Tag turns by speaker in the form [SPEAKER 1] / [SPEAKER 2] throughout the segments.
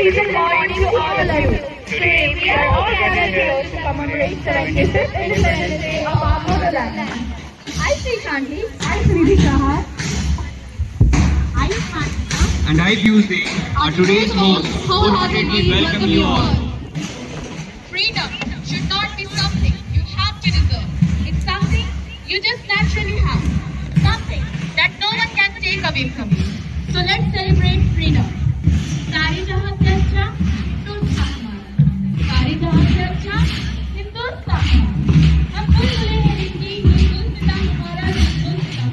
[SPEAKER 1] Good morning to all of you. Today we are all gathered here to commemorate 75th Independence Day of our motherland. I Sri Shanti. I Sri Shahar. I Fatima.
[SPEAKER 2] And I Tuesday are today's host wholeheartedly welcome you all.
[SPEAKER 3] Freedom should not be something you have to deserve. It's something you just naturally have. Something that no one can take away from you. So let's celebrate freedom. सारी जहां से अच्छा हिंदुस्तान हमारा, सारी जहां से अच्छा हिंदुस्तान हमारा। हम भूल गए हैं हिंदी, हिंदुस्तान हमारा, हिंदुस्तान।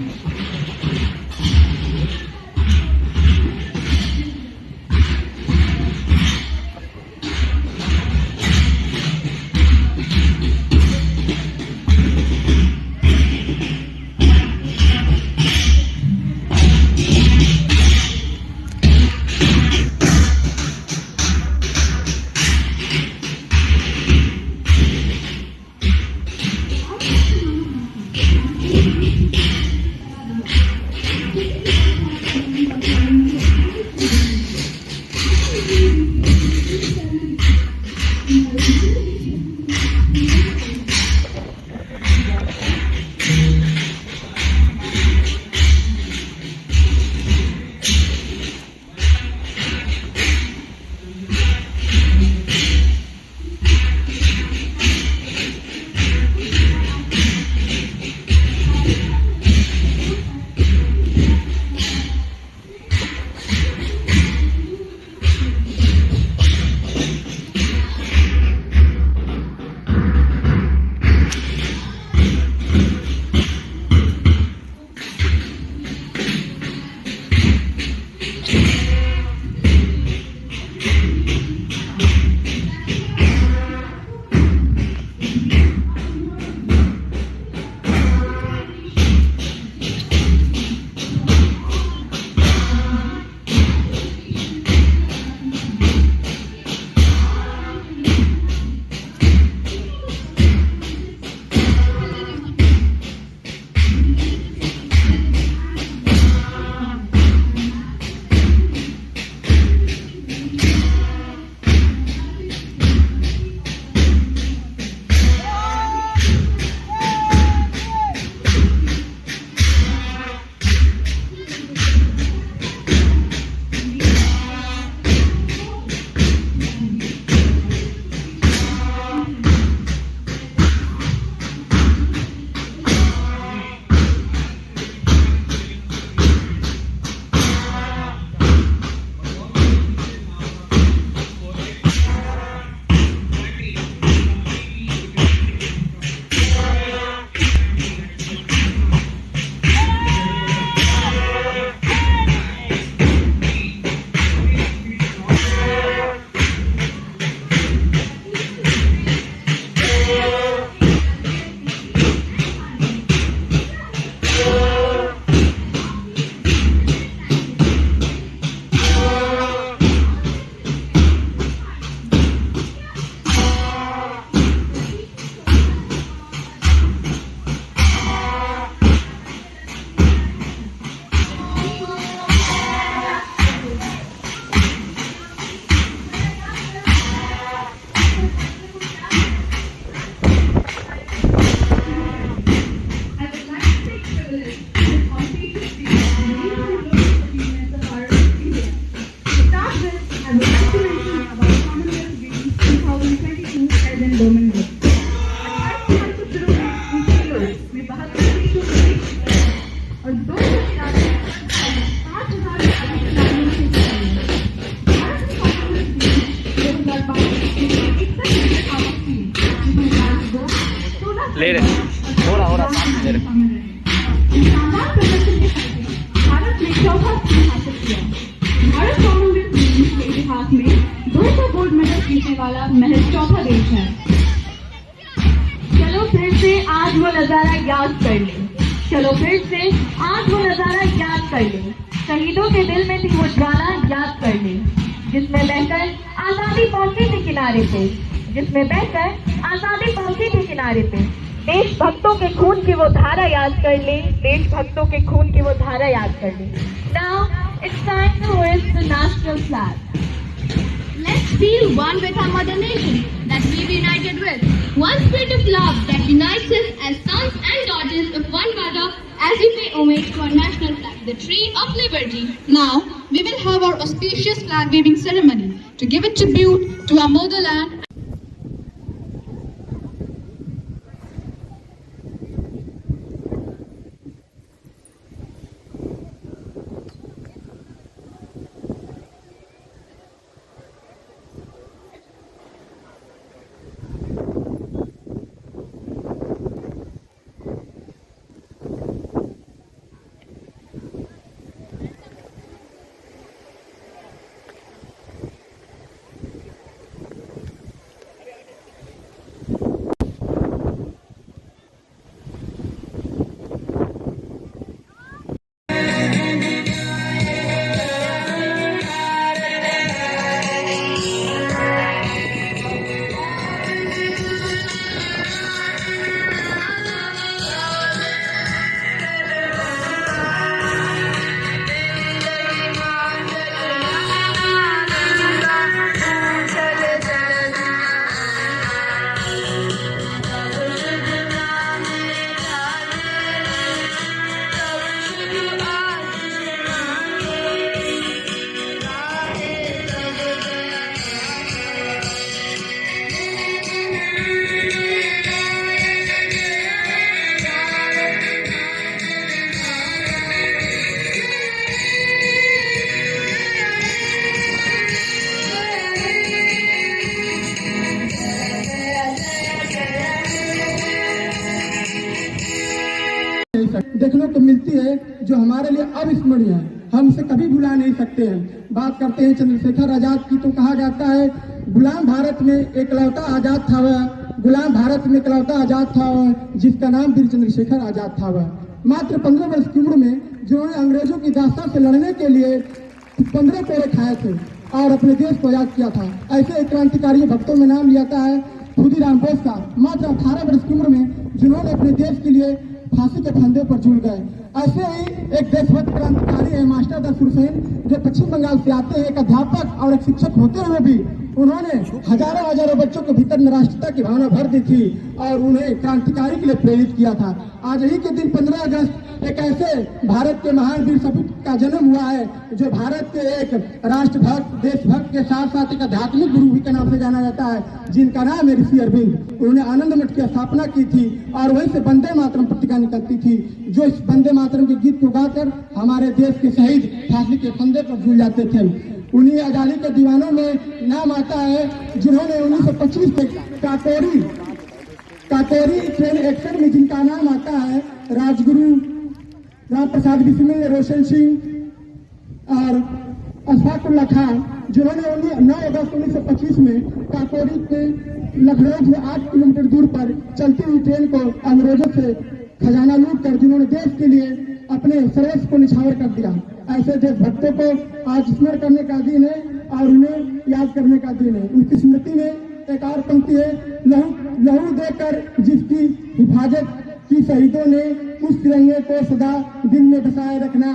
[SPEAKER 1] भारत कॉमनवेल्थ गेम्स के इतिहास में 200 गोल्ड मेडल जीतने वाला महज चौथा देश है। चलो फिर से आज वो नजारा याद कर ले, चलो फिर से आज वो नजारा याद कर ले, शहीदों के दिल में थी वो ज्वाला याद कर ले, जिसमें बहकर आजादी पहुंची थी किनारे पे, जिसमें बहकर आजादी पहुंची थी किनारे पे। देशभक्तों के खून की वो धारा याद कर ले, देशभक्तों के खून की वो धारा याद कर ले। Now it's time to hoist the national flag.
[SPEAKER 3] Let's feel one with our mother nation that we've united with. One spirit of love that unites us as sons and daughters of one mother as we pay homage to our national flag, the tree of liberty.
[SPEAKER 4] Now, we will have our auspicious flag waving ceremony to give a tribute to our motherland.
[SPEAKER 5] देखने को मिलती है जो हमारे लिए अविस्मरणीय है, हम इसे कभी भुला नहीं सकते हैं। बात करते हैं चंद्रशेखर आजाद की तो कहा जाता है गुलाम भारत में एकलौता आजाद था वह, गुलाम भारत में एकलौता आजाद था वह जिसका नाम वीर चंद्रशेखर आजाद था वह। मात्र 15 वर्ष की उम्र में जिन्होंने अंग्रेजों की दास्तां से लड़ने के लिए 15 कोड़े खाए थे और अपने देश को आजाद किया था। ऐसे क्रांतिकारी भक्तों में नाम लिया है खुदीराम बोस का, मात्र 18 वर्ष की उम्र में जिन्होंने अपने देश के लिए फांसी के फंदे पर झूल गए। ऐसे ही एक देशभक्त क्रांतिकारी है मास्टर दशरथ हुसैन, जो पश्चिम बंगाल से आते हैं। एक अध्यापक और एक शिक्षक होते हुए भी उन्होंने हजारों बच्चों के भीतर में राष्ट्रीयता की भावना भर दी थी और उन्हें क्रांतिकारी के लिए प्रेरित किया था। आज ही के दिन 15 अगस्त एक ऐसे भारत के महान वीर सपूत का जन्म हुआ है जो भारत के एक राष्ट्रभक्त, देशभक्त के साथ साथ एक आध्यात्मिक गुरु भी के नाम से जाना जाता है, जिनका नाम है ऋषि अरविंद। उन्होंने आनंद मठ की स्थापना की थी और वहीं से वंदे मातरम पत्रिका निकलती थी, जो इस वंदे मातरम के गीत को गाकर हमारे देश के शहीद फांसी के फंदे पर झूल जाते थे। उन्हीं आजादी के दीवानों में नाम आता है जिन्होंने 1925 में काकोरी ट्रेन एक्शन में जिनका नाम आता है राजगुरु राम प्रसाद बिस्मिल, रोशन सिंह और अशफाकुल्ला खान, जिन्होंने 9 अगस्त 1925 में काकोरी के लखनऊ से 8 किलोमीटर दूर पर चलती हुई ट्रेन को अंग्रेजों से खजाना लूट कर जिन्होंने देश के लिए अपने सर्वस्व को निछावर कर दिया। ऐसे देशभक्तों को आज स्मरण करने का दिन है और उन्हें याद करने का दिन है। उनकी स्मृति में एक और पंक्ति है, लहू देकर जिसकी हिफाजत की शहीदों ने, उस तिरंगे को सदा दिल में बसाए रखना।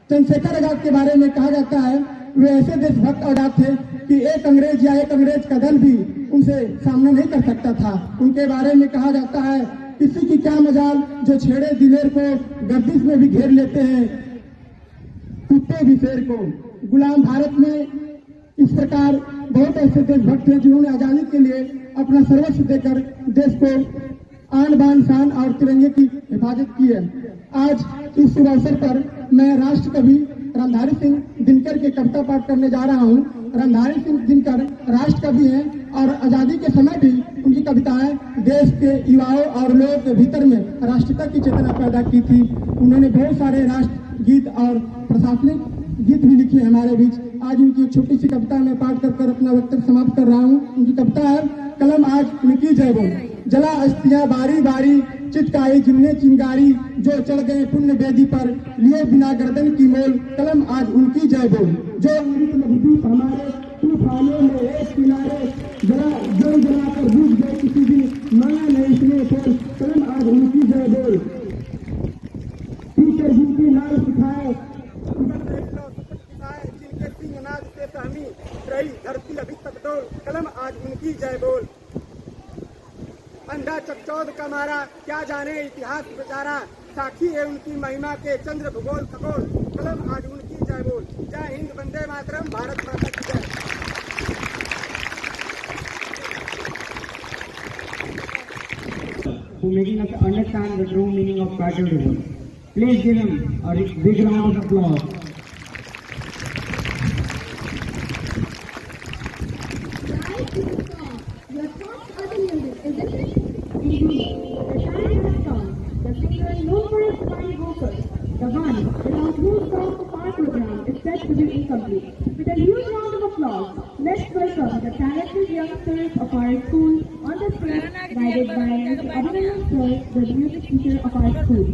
[SPEAKER 5] चंद्रशेखर आजाद के बारे में कहा जाता है वे ऐसे देशभक्त आजाद थे कि एक अंग्रेज या एक अंग्रेज का दल भी उनसे सामना नहीं कर सकता था। उनके बारे में कहा जाता है किसी की क्या मजाल जो छेड़े दिलेर को, गर्दिश में भी घेर लेते हैं कुत्ते भी शेर को। गुलाम भारत में इस प्रकार बहुत ऐसे देशभक्त हैं जिन्होंने आजादी के लिए अपना सर्वस्व देकर देश को आन बान शान और तिरंगे की हिफाजत की है। आज इस शुभ अवसर पर मैं राष्ट्र कवि रामधारी सिंह दिनकर की कविता पाठ करने जा रहा हूँ। रामधारी सिंह दिनकर राष्ट्र कवि हैं और आजादी के समय भी उनकी कविताएं देश के युवाओं और लोगों के भीतर में राष्ट्रीयता की चेतना पैदा की थी। उन्होंने बहुत सारे राष्ट्र गीत और प्रशासनिक गीत भी लिखे हमारे बीच। आज उनकी एक छोटी सी कविता मैं पाठ कर अपना वक्तव्य समाप्त कर रहा हूँ। उनकी कविता है, कलम आज उनकी जय बोल। जला अस्थियां बारी बारी, चिटकाई जिनने चिंगारी, जो चढ़ गए पुण्य वेदी पर, लिए बिना गर्दन की मोल। कलम आज उनकी जय बोल। जो अमृत नवदीप हमारे तूफानों में एक किनारे, जरा जो जला कर बुझ गए किसी दिन, मांगा नहीं इसने फूल। कलम आज उनकी जय बोल। टीचर जिनकी नाम सिखाए, जिनके सिंह नाद से सहमी रही धरती अभी तक डोल। कलम आज उनकी जय बोल। अंधा चकचौध का मारा, क्या जाने इतिहास बेचारा, साक्षी है उनकी महिमा के चंद्र भूगोल खगोल। कलम आज उनकी जय बोल। जय हिंद, वंदे मातरम, भारत माता की जय।
[SPEAKER 6] For making us understand the true meaning of patriotism. Please give him a big round of applause.
[SPEAKER 1] Your thoughts are the music, isn't it? Indeed, the time has come. The singer known for his fine vocals, the one without whose song of our program is said to be incomplete. With a huge round of applause, let's welcome the talented youngsters of our school on the stage, guided by Mr. Abhinandan Sir, the music teacher of our school.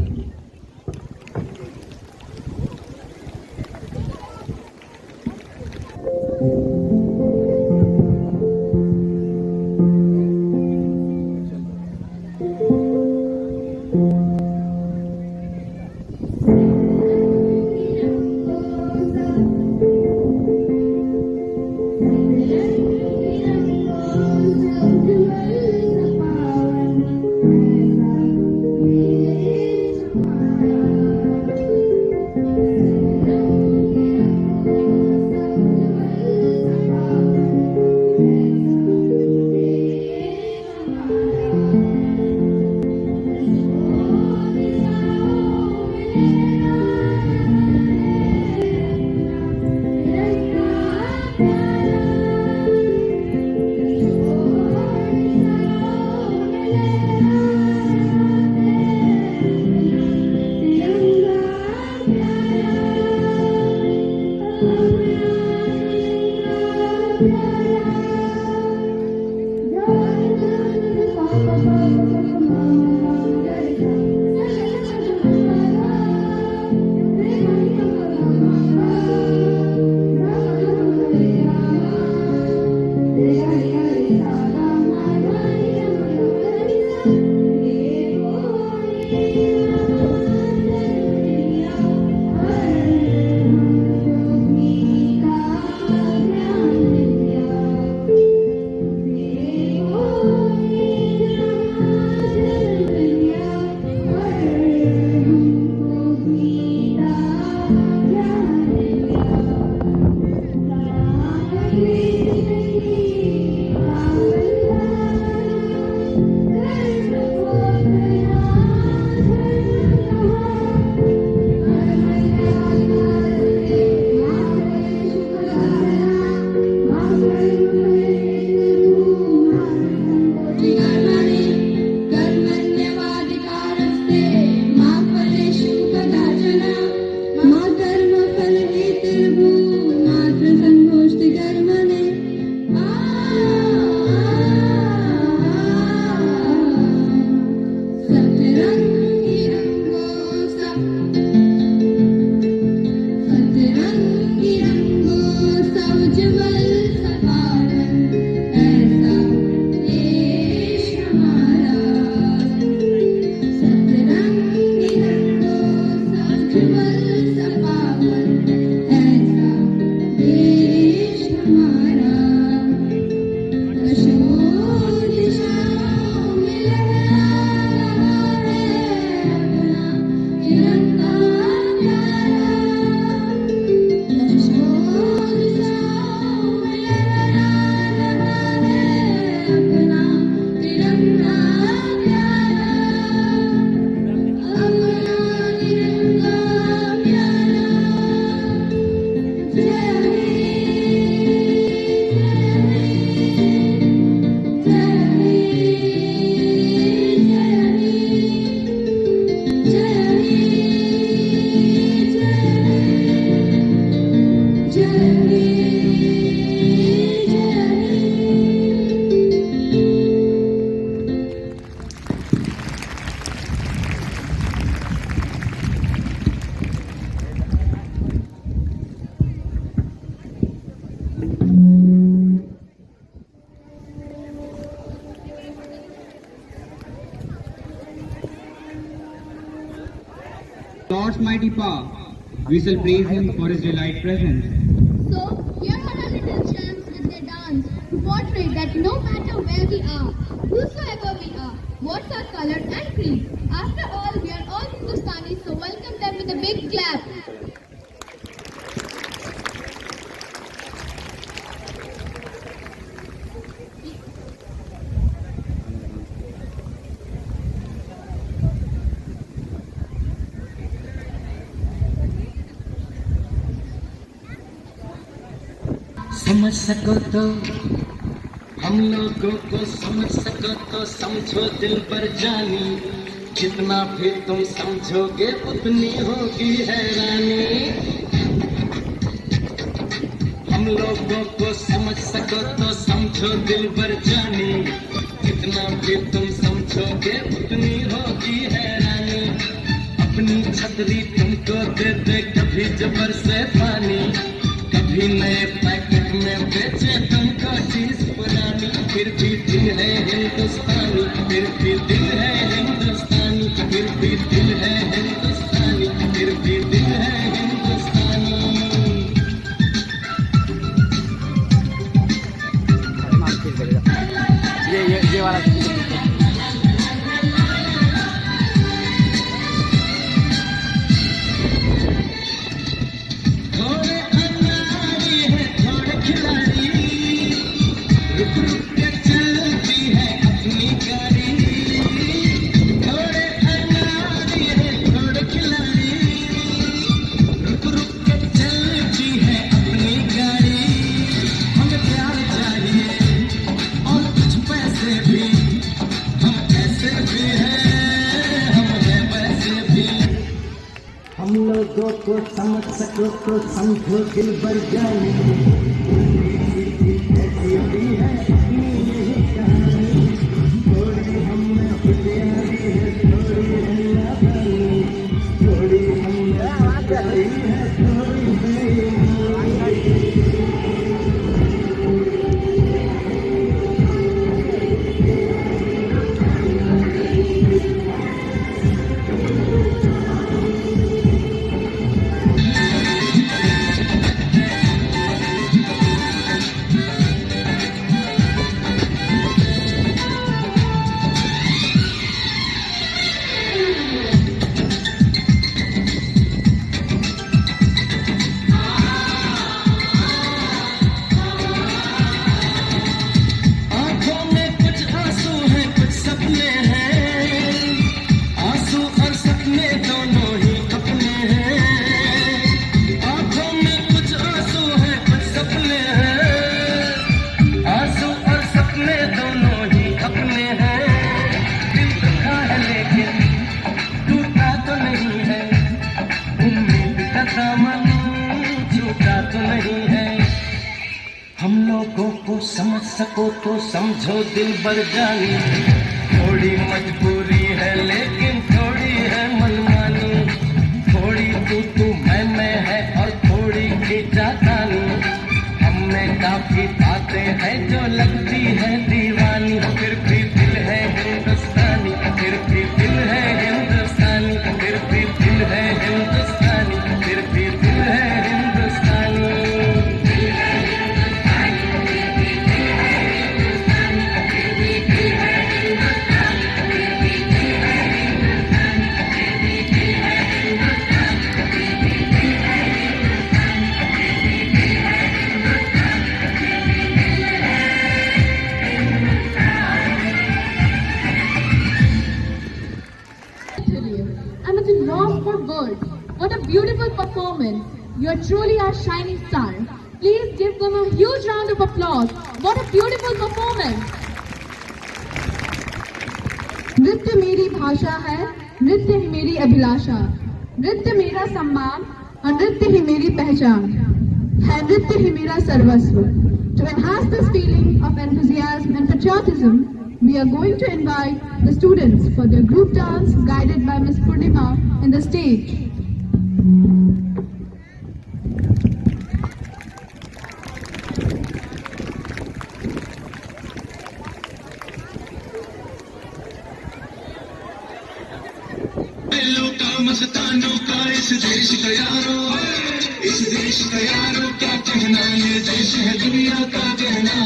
[SPEAKER 2] Lord's mighty power, we shall praise him for his delight presence.
[SPEAKER 1] So, here are our little champs with their dance to portray that no matter where we are, whosoever we are, what's our color and creed, after all, we are all Hindustanis, so welcome them with a big clap.
[SPEAKER 7] समझ सको तो हम लोगों को समझ सको तो समझो दिल पर जानी, जितना भी तुम समझोगे उतनी होगी हैरानी। हम लोगों को समझ सको तो समझो दिल पर जानी, जितना भी तुम समझोगे उतनी होगी हैरानी। अपनी छतरी तुमको दे दे कभी जबर से पानी, कभी नए पैकेट में बेचे तुमको चीज पुरानी, फिर भी दिल है हिंदुस्तानी, फिर भी दिल है हिंदुस्तानी, फिर भी दिल है हिंदुस्तानी, फिर भी दिल है हिंदुस्तानी।
[SPEAKER 2] ये वाला
[SPEAKER 7] हम लोगों को समझ सको तो समझो दिल भर जानी, ऐसी भी है अपनी यही कहानी। थोड़ी हमने प्यारी है, थोड़ी है नादानी, थोड़ी हमने प्यारी है, थोड़ी बेईमानी। हम लोगों को समझ सको तो समझो दिल भर जानी, थोड़ी मजबूरी है लेकिन थोड़ी है मनमानी, थोड़ी तू मैं है और थोड़ी खींचातानी। हम में काफी बातें हैं जो लगती है दीवानी, फिर भी दिल है हिंदुस्तानी, फिर भी दिल है हिंदुस्तानी, फिर भी दिल है हिंदुस्तानी, फिर भी दिल है हिंदुस्तानी।
[SPEAKER 4] I'm at a loss for words. What a beautiful performance. You are truly our shining star. Please give them a huge round of applause. What a beautiful performance. नृत्य मेरी भाषा है, नृत्य ही मेरी अभिलाषा, नृत्य मेरा सम्मान और नृत्य ही मेरी पहचान है, नृत्य ही मेरा सर्वस्व। To enhance this feeling of enthusiasm and patriotism, we are going to invite the students for their group dance guided by Ms. Purnima in the stage.
[SPEAKER 7] मस्तानों का इस देश का यारो, इस देश का यारो क्या कहना, ये देश है दुनिया का कहना।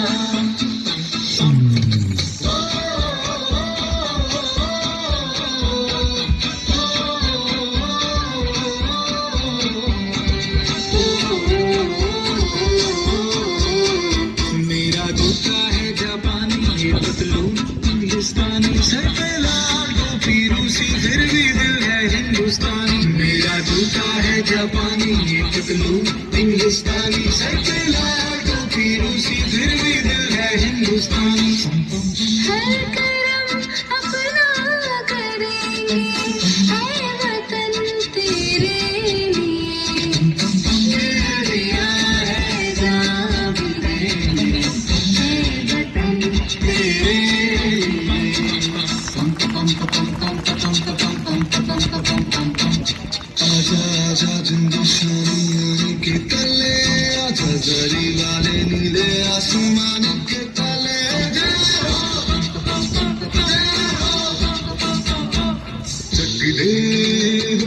[SPEAKER 7] मेरा जूता है जापानी, ये पतलून हिंदुस्तानी, सर पे लाल टोपी रूसी, फिर भी दिल है हिंदुस्तानी। मेरा जूता है जापानी, ये पतलून हिंदुस्तानी, सर पे लाल टोपी रूसी, फिर भी दिल है हिंदुस्तानी।
[SPEAKER 1] हर करम अपना करेंगे, है वतन तेरे लिए,
[SPEAKER 7] दिया है जान देंगे,
[SPEAKER 1] है वतन
[SPEAKER 7] तेरे आजा आजा हिंदुस्तानी के तले, आजा जरी वाले नीले आसमान के तले।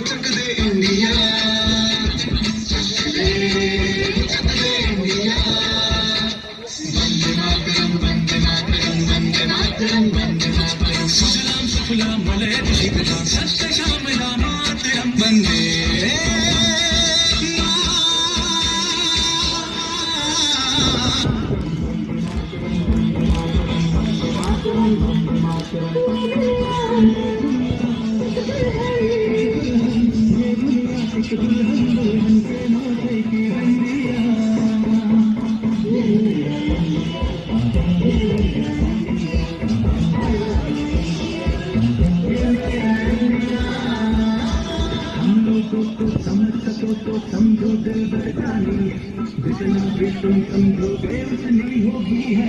[SPEAKER 7] चक दे इंडिया, चक दे इंडिया। वंदे मातरम, वंदे मातरम, वंदे मातरम, वंदे मातरम। सुजलाम सुफलाम मलयज शीतलाम, सत्य श्यामलाम मातरम वंदे समझो दिल बरसानी, जितना भी तुम समझोगे उतनी होगी है।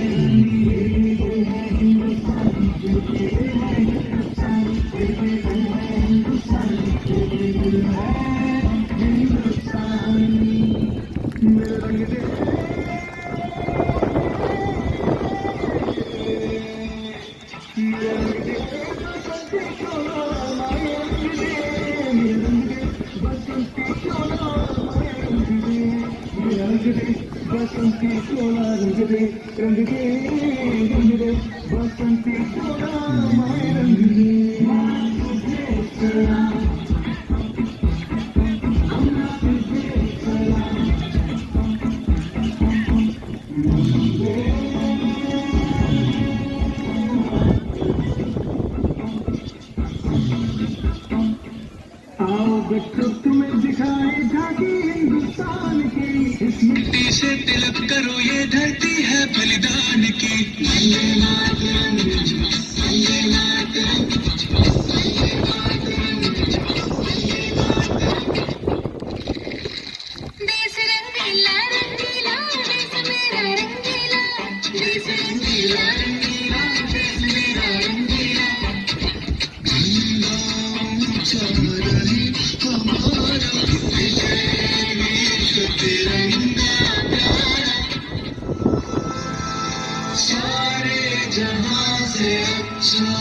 [SPEAKER 7] बसंती सोना रंग दे, रंग दे, रंग दे, बसंती सोना माए रंग दे। आओ बच्चों तुम्हें दिखाए झांकी हिंदुस्तान की, इस मिट्टी से तिलक करो ये धरती है बलिदान की। वंदे मातरम, वंदे मातरम, वंदे मातरम, वंदे मातरम।
[SPEAKER 1] देश रंगीला रंगीला, देश मेरा रंगीला,
[SPEAKER 7] देश रंगीला रंगीला, देश मेरा रंगीला। झंडा ऊंचा रहे हमारा, विजय वीर तिरंगा प्यारा। सारे जहां से अच्छा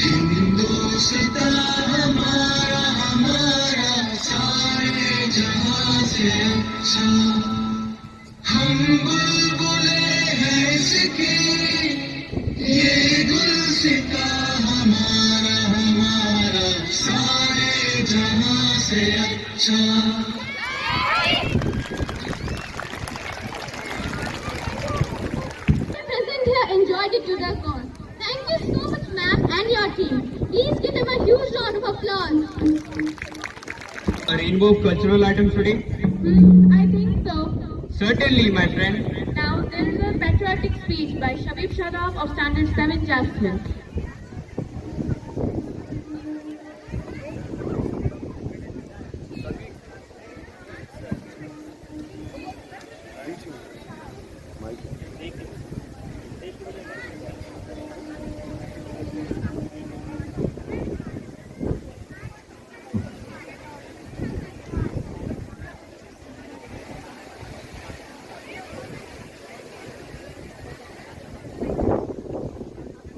[SPEAKER 7] हिंदुस्तान हमारा, हमारा। सारे जहां से अच्छा हम बुलबुले हैं इसके, ये गुलसिता हमारा, हमारा। सारे जहां से अच्छा।
[SPEAKER 1] present here enjoyed it to the cause. Thank you so much, ma'am, and your team. Please give them a huge round of applause.
[SPEAKER 2] A rainbow of cultural items today?
[SPEAKER 1] I think so.
[SPEAKER 2] Certainly, my friend.
[SPEAKER 3] Now there is a patriotic speech by Shabib Shadab of Standard 7 Jasmine.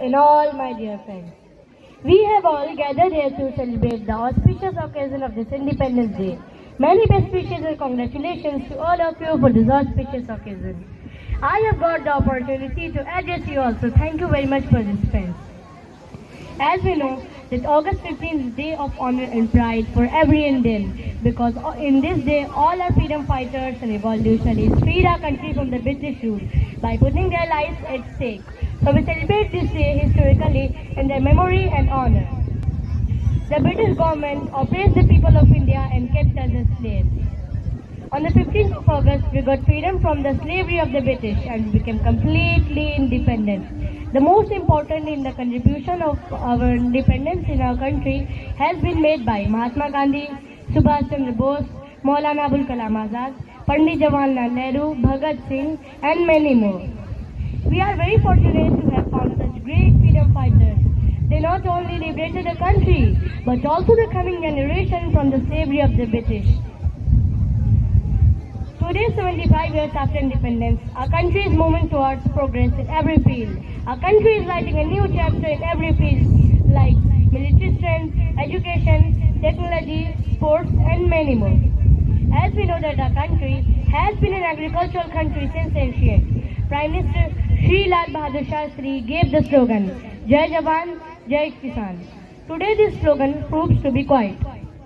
[SPEAKER 8] In all, my dear friends, We have all gathered here to celebrate the auspicious occasion of this Independence Day. Many best wishes and congratulations to all of you for this auspicious occasion. I have got the opportunity to address you all, so thank you very much for this, friends. As we know, that August 15th is Day of Honor and Pride for every Indian, because in this day all our freedom fighters and revolutionists freed our country from the British rule by putting their lives at stake. So we celebrate this day historically in their memory and honor. The British government oppressed the people of India and kept us as slaves. On the 15th of August, we got freedom from the slavery of the British and became completely independent. The most important in the contribution of our independence in our country has been made by Mahatma Gandhi, Subhash Chandra Bose, Maulana Abul Kalam Azad, Pandit Jawaharlal Nehru, Bhagat Singh, and many more. We are very fortunate to have found such great freedom fighters. They not only liberated the country, but also the coming generation from the slavery of the British. Today, 75 years after independence, our country is moving towards progress in every field. Our country is writing a new chapter in every field like military strength, education, technology, sports, and many more. As we know that our country has been an agricultural country since ancient. Prime Minister Sri Lal Bahadur Shastri gave the slogan, Jai Jawan, Jai Kisan. Today this slogan proves to be quite.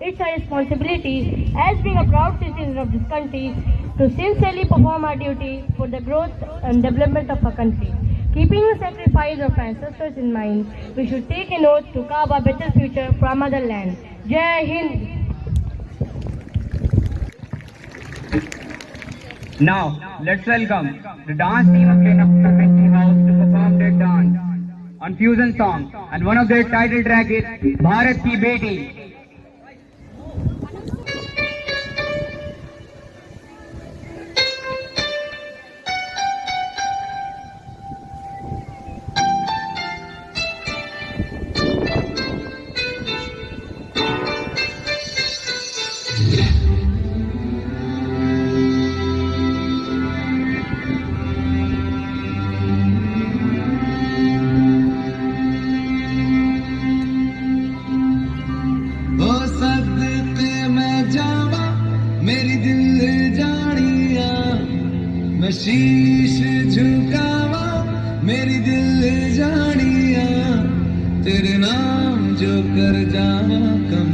[SPEAKER 8] It's our responsibility as being a proud citizen of this country to sincerely perform our duty for the growth and development of our country. Keeping the sacrifice of ancestors in mind, we should take an oath to carve a better future for our motherland. Jai Hind!
[SPEAKER 2] Now, let's welcome the dance team of Kanapati House to perform their dance on fusion song, and one of their title track is Bharat Ki Beti.
[SPEAKER 7] शीश झुकावा मेरी दिल जानिया तेरे नाम जो कर जावा कम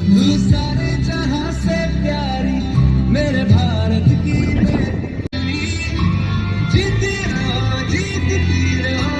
[SPEAKER 7] तू सारे जहां से प्यारी मेरे भारत की बेटी जीती रहो जीतती रहो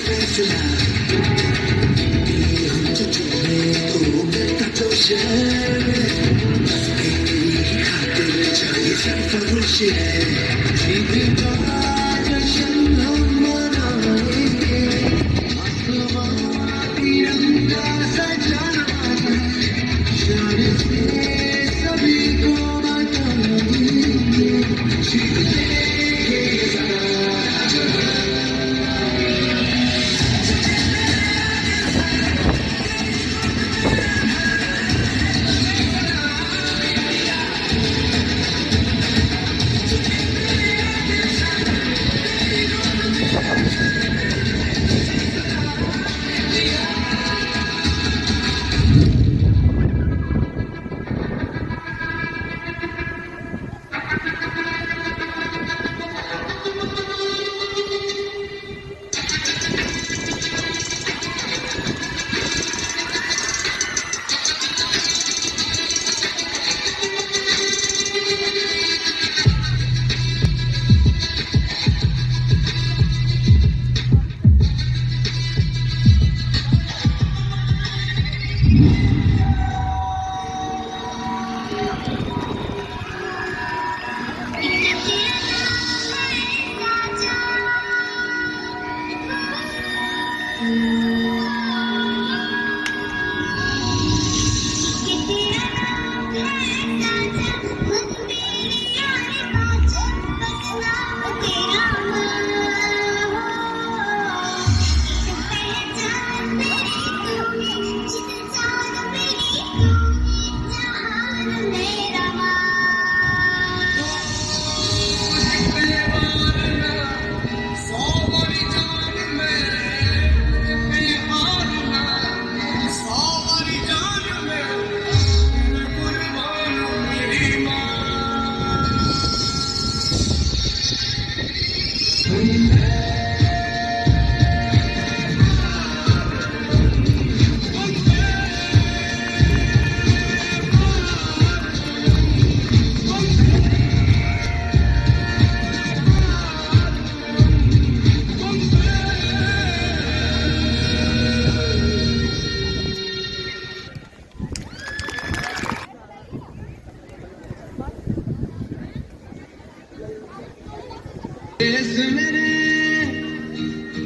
[SPEAKER 9] फैसला हम जो चुने तो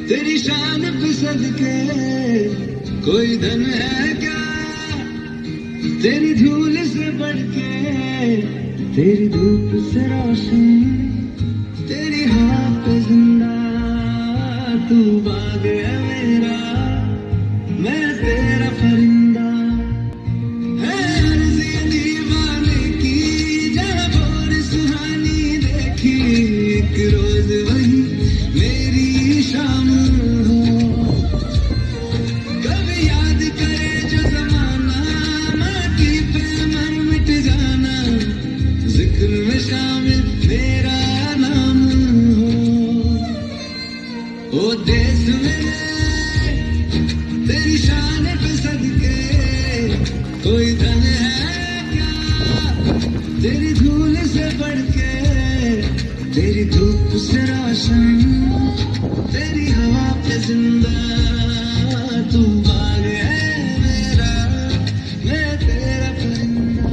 [SPEAKER 7] तेरी शान पे सदके कोई धन है क्या, तेरी धूल से बढ़ के, तेरी धूप से रोशन, तेरी हवा पे जिंदा, तू बाग है मेरा, मैं तेरा परिंदा। है अर्ज़ी दीवाने की जहाँ भोर सुहानी देखी, एक रोज वही मेरी शाम हो। कभी याद करे जो जमाना, माटी पे मर मिट जाना, जिक्र में शामिल मेरा नाम हो। ओ देश मेरे तेरी शान पे सदके कोई धन है क्या, तेरी धूल से बढ़ के, तेरी धूप से रोशन, तेरी हवा पे जिंदा, तू बाग है मेरा, मैं तेरा परिंदा।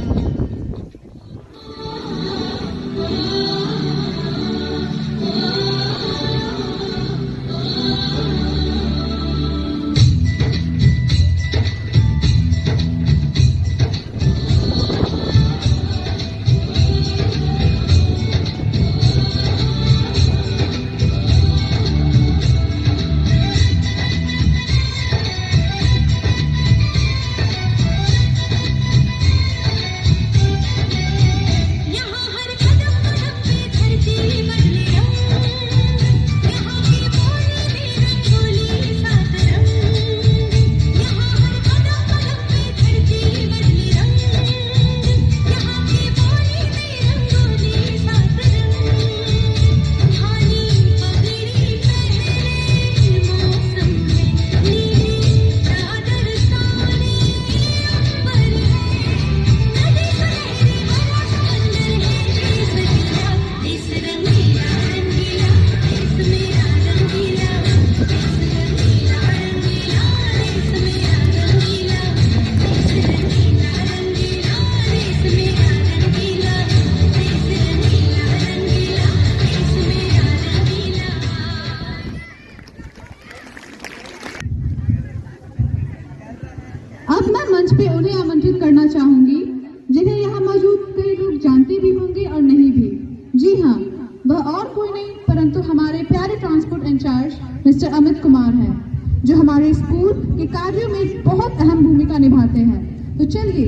[SPEAKER 4] हमारे प्यारे transport incharge Mister Amit Kumar हैं, जो हमारे स्कूल के कार्यों में बहुत अहम भूमिका निभाते हैं। तो चलिए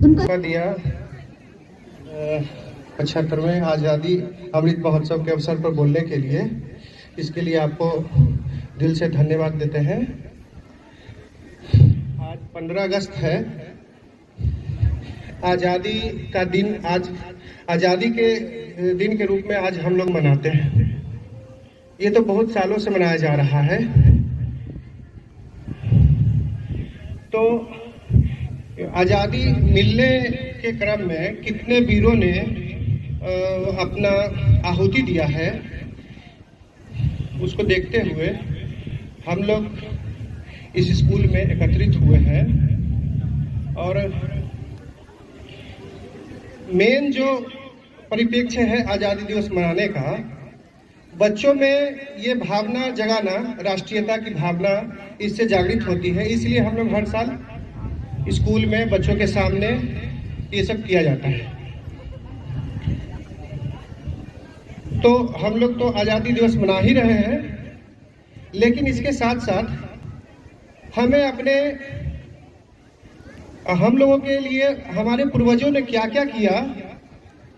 [SPEAKER 4] उनका
[SPEAKER 9] दिया 75वें आज़ादी अमृत महोत्सव के अवसर पर बोलने के लिए, इसके लिए आपको दिल से धन्यवाद देते हैं। आज 15 अगस्त है, आज़ादी का दिन। आज आज़ादी के दिन के रूप में आज हम लोग मनाते हैं। ये तो बहुत सालों से मनाया जा रहा है। तो आज़ादी मिलने के क्रम में कितने वीरों ने अपना आहुति दिया है, उसको देखते हुए हम लोग इस स्कूल में एकत्रित हुए हैं। और मेन जो परिप्रेक्ष्य है आज़ादी दिवस मनाने का, बच्चों में ये भावना जगाना, राष्ट्रीयता की भावना इससे जागृत होती है। इसलिए हम लोग हर साल स्कूल में बच्चों के सामने ये सब किया जाता है। तो हम लोग तो आज़ादी दिवस मना ही रहे हैं, लेकिन इसके साथ साथ हमें हम लोगों के लिए हमारे पूर्वजों ने क्या क्या किया,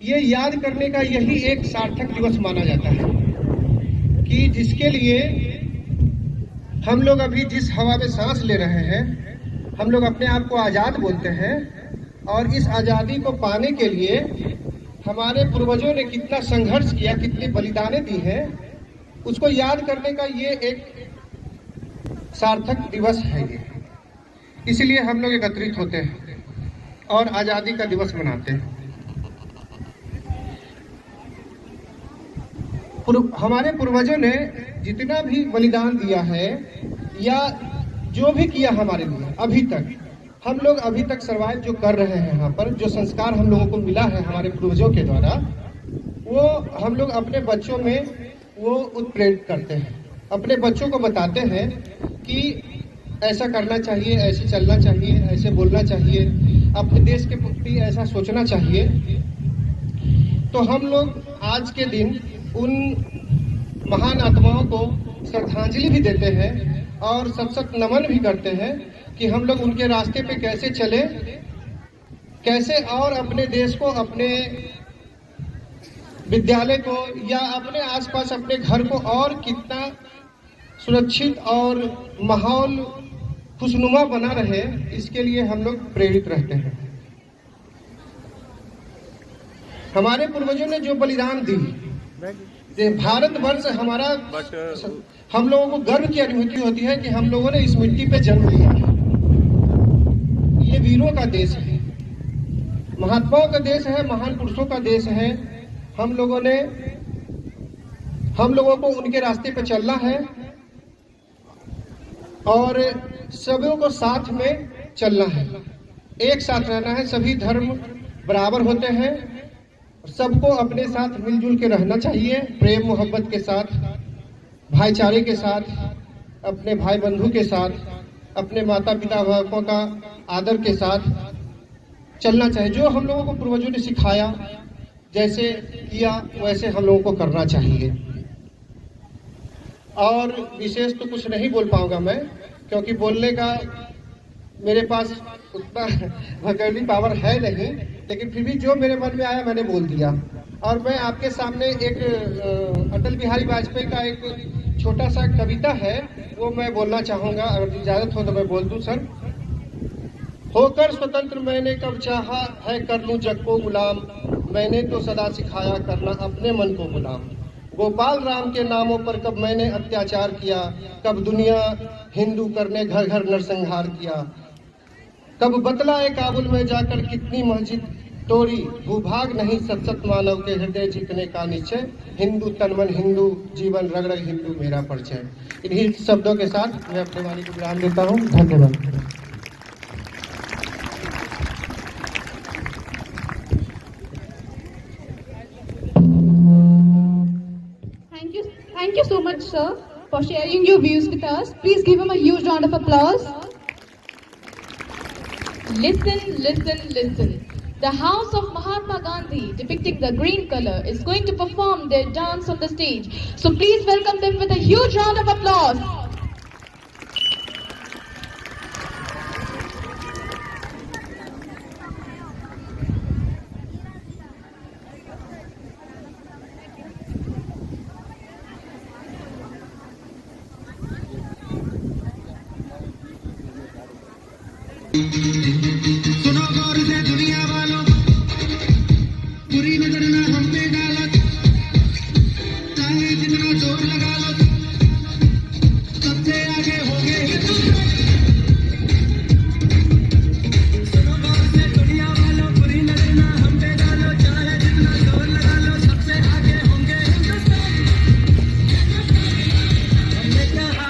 [SPEAKER 9] ये याद करने का यही एक सार्थक दिवस माना जाता है। कि जिसके लिए हम लोग अभी जिस हवा में सांस ले रहे हैं, हम लोग अपने आप को आज़ाद बोलते हैं। और इस आज़ादी को पाने के लिए हमारे पूर्वजों ने कितना संघर्ष किया, कितनी बलिदानें दी हैं, उसको याद करने का ये एक सार्थक दिवस है। ये इसलिए हम लोग एकत्रित होते हैं और आज़ादी का दिवस मनाते हैं। हमारे पूर्वजों ने जितना भी बलिदान दिया है या जो भी किया हमारे लिए अभी तक, हम लोग अभी तक सर्वाइव जो कर रहे हैं, यहाँ पर जो संस्कार हम लोगों को मिला है हमारे पूर्वजों के द्वारा, वो हम लोग अपने बच्चों में वो उत्प्रेरित करते हैं। अपने बच्चों को बताते हैं कि ऐसा करना चाहिए, ऐसे चलना चाहिए, ऐसे बोलना चाहिए, अपने देश के प्रति ऐसा सोचना चाहिए। तो हम लोग आज के दिन उन महान आत्माओं को श्रद्धांजलि भी देते हैं और सत नमन भी करते हैं कि हम लोग उनके रास्ते पे कैसे चले, कैसे और अपने देश को, अपने विद्यालय को या अपने आसपास अपने घर को और कितना सुरक्षित और माहौल खुशनुमा बना रहे, इसके लिए हम लोग प्रेरित रहते हैं। हमारे पूर्वजों ने जो बलिदान दी, भारतवर्ष हमारा, हम लोगों को गर्व की अनुभूति होती है कि हम लोगों ने इस मिट्टी पे जन्म लिया है। ये वीरों का देश है, महात्माओं का देश है, महान पुरुषों का देश है। हम लोगों को उनके रास्ते पे चलना है और सभी को साथ में चलना है, एक साथ रहना है। सभी धर्म बराबर होते हैं, सबको अपने साथ मिलजुल के रहना चाहिए, प्रेम मोहब्बत के साथ, भाईचारे के साथ, अपने भाई बंधु के साथ, अपने माता पिता अभिभावकों का आदर के साथ चलना चाहिए। जो हम लोगों को पूर्वजों ने सिखाया, जैसे किया वैसे हम लोगों को करना चाहिए। और विशेष तो कुछ नहीं बोल पाऊंगा मैं, क्योंकि बोलने का मेरे पास उतना वोकैबुलरी पावर है नहीं, लेकिन फिर भी जो मेरे मन में आया मैंने बोल दिया। और मैं आपके सामने एक अटल बिहारी वाजपेयी का एक छोटा सा कविता है, वो मैं बोलना चाहूँगा, अगर इजाज़त हो तो मैं बोल दूँ सर। होकर स्वतंत्र मैंने कब चाहा है कर लूँ जग को गुलाम, मैंने तो सदा सिखाया करना अपने मन को गुलाम। गोपाल राम के नामों पर कब मैंने अत्याचार किया, कब दुनिया हिंदू करने घर घर नरसंहार किया, कब बतलाए काबुल में जाकर कितनी मस्जिद तोड़ी, भूभाग नहीं सत सत मानव के हृदय जीतने का निश्चय, हिंदू तन मन हिंदू जीवन रग रग हिंदू मेरा परिचय। इन्हीं शब्दों के साथ मैं अपने वाणी को विराम देता हूँ। धन्यवाद।
[SPEAKER 4] Thank you so much, sir, for sharing your views with us. Please give him a huge round of applause.
[SPEAKER 3] Listen, listen, listen. The house of Mahatma Gandhi, depicting the green color, is going to perform their dance on the stage. So please welcome them with a huge round of applause.
[SPEAKER 7] सुनो गौर से दुनिया वालों, बुरी नजर ना हम पे डालो, चाहे जितना जोर लगा लो, सबसे आगे होंगे हिंदुस्तान। सुनो गौर से दुनिया वालों, बुरी नजर ना हम पे डालो, चाहे जितना जोर लगा लो, सबसे आगे होंगे हिंदुस्तान। हमने कहा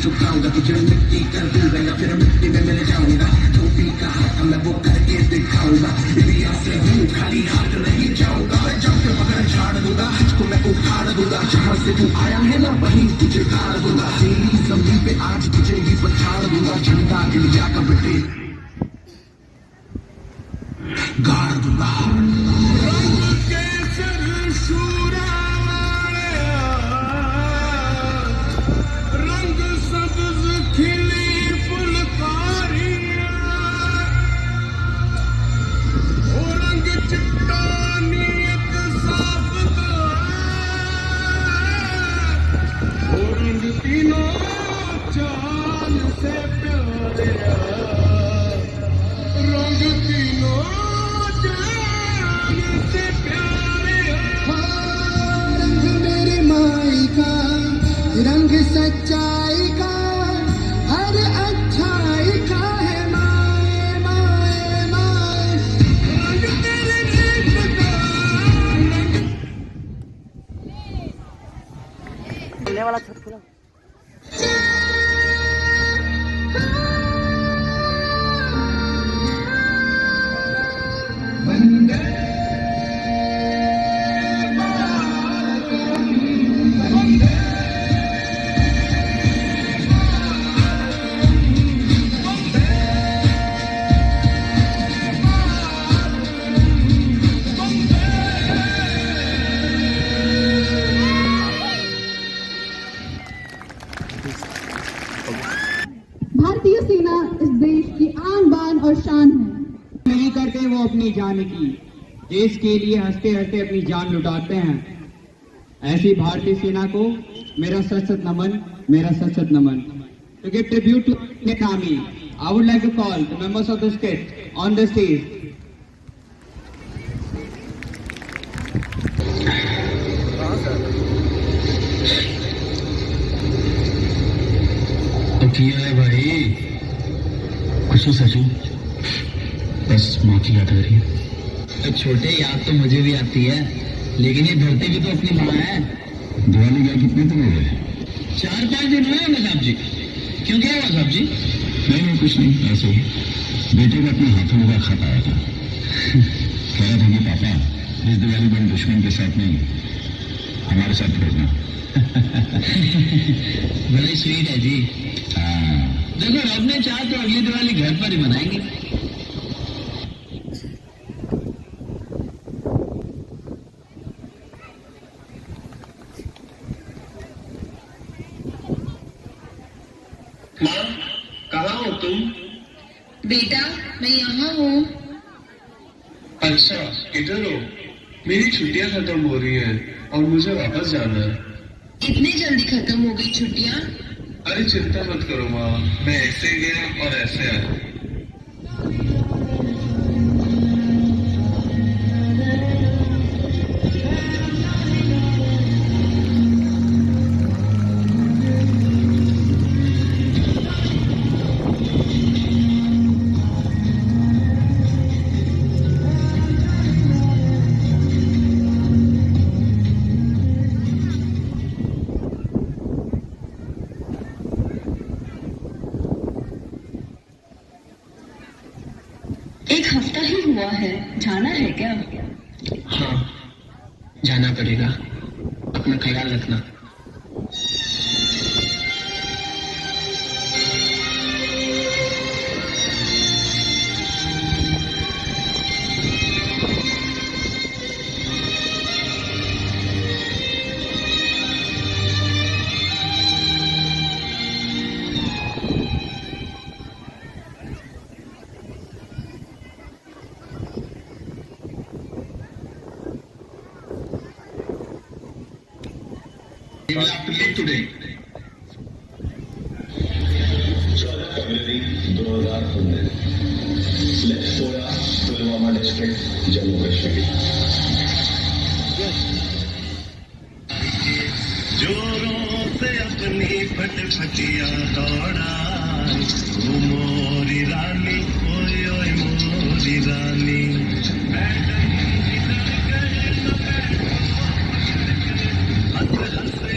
[SPEAKER 7] चुकाऊंगा तुझे मिट्टी कर दूंगा या फिर मिट्टी में मिल जाऊंगा। जो भी कहा था मैं वो करके दिखाऊंगा। इंडिया से हूँ खाली हाथ नहीं जाऊंगा। जब के बगैर झाड़ दूंगा, तुझको मैं उखाड़ दूंगा। जहाँ से तू आया है ना वहीं तुझे गाड़ दूंगा। तेरी जमीन पे आज तुझे ही पछाड़ दूंगा। झंडा इंडिया का बेटे गाड़ दूंगा। रंग सच्चाई का हर अच्छाई का है माए माए माए। रंग वाला छत खुला।
[SPEAKER 4] भारतीय सेना इस देश की आन बान और शान है।
[SPEAKER 2] नहीं करते वो अपनी जान की, देश के लिए हंसते हंसते अपनी जान लुटाते हैं। ऐसी भारतीय सेना को मेरा सशक्त नमन, मेरा सशक्त नमन। To give tribute to Indian Army, I would like to call the members of the state on the stage.
[SPEAKER 7] किया है भाई? कुछ नहीं सचिन, बस माँ की याद आ रही है।
[SPEAKER 2] तो छोटे, याद तो मुझे भी आती है, लेकिन ये धरती भी तो अपनी माँ है।
[SPEAKER 7] दिवाली गए कितने दिन हो गए?
[SPEAKER 2] 4-5 दिन हुए होंगे साहब जी। क्यों, क्या हुआ साहब जी?
[SPEAKER 7] नहीं कुछ नहीं, ऐसे ही बेटे को अपने हाथों का खाता आया था। कह रहा था कि पापा इस दिवाली बन दुश्मन के साथ नहीं, हमारे साथ भेजना।
[SPEAKER 2] बड़ी स्वीट है जी।
[SPEAKER 7] हाँ,
[SPEAKER 2] देखो रब ने चाहा तो अगली दिवाली घर पर ही मनाएंगे।
[SPEAKER 7] माँ कहाँ हो तुम?
[SPEAKER 3] बेटा मैं यहाँ हूँ।
[SPEAKER 7] अच्छा इधर हो। मेरी छुट्टियाँ खत्म हो रही हैं और मुझे वापस जाना है।
[SPEAKER 3] इतनी जल्दी खत्म हो गई छुट्टियाँ?
[SPEAKER 7] अरे चिंता मत करो माँ, मैं ऐसे गया और ऐसे आया।
[SPEAKER 3] एक हफ्ता ही हुआ है, जाना है क्या?
[SPEAKER 2] हाँ जाना पड़ेगा, अपना ख्याल रखना।
[SPEAKER 7] You will have to leave today.
[SPEAKER 10] 14 February 2019 Lethpora Pulwama district Jammu Kashmir.
[SPEAKER 7] जोरों से अपनी फटफटिया दौड़ा, ओ मोरी रानी, ओए ओए मोरी रानी।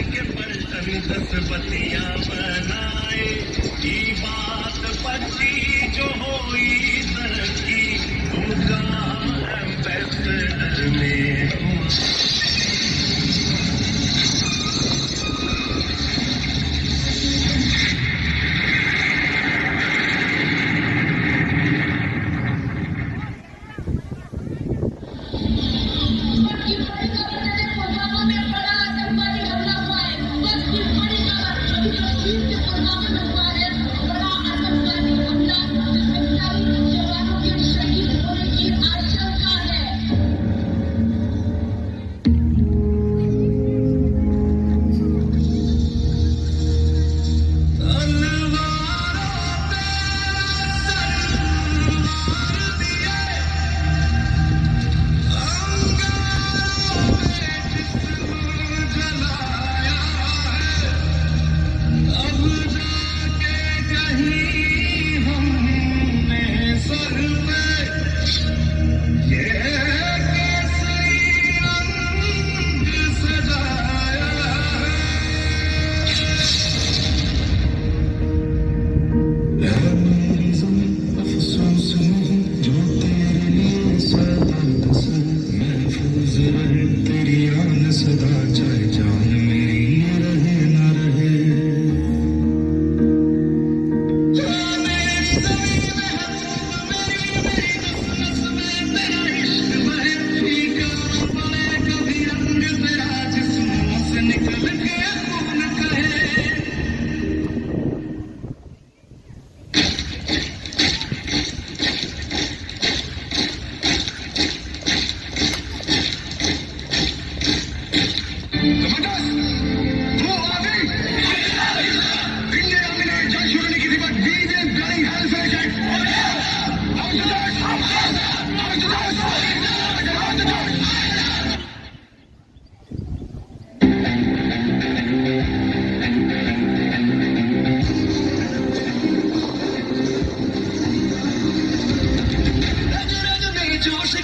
[SPEAKER 7] के पलटन 10 बतियां बनाए, की बात पची जो होई तरक्की, तुमका एम्बेसडर में।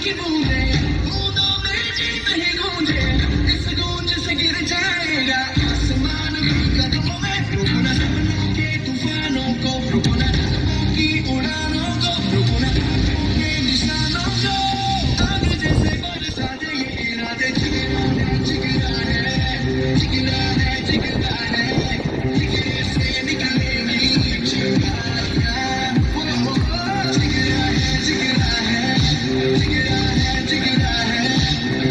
[SPEAKER 7] की बूंदे बूंदों में जीत ही गूंजे इस गूंज से गिर जाएगा आसमान भी कदमों में रुकना सपनों के तूफानों को रुकना कदमों की उड़ानों को रुकना के निशानों को आगे जैसे बरसा दे ये इरादे जिगरा है जिगरा है जिगरा है जिगरा है जिगरे से निकलेगी चिंगारियां जिगरा है जिगरा है जिगरा है जिगरा है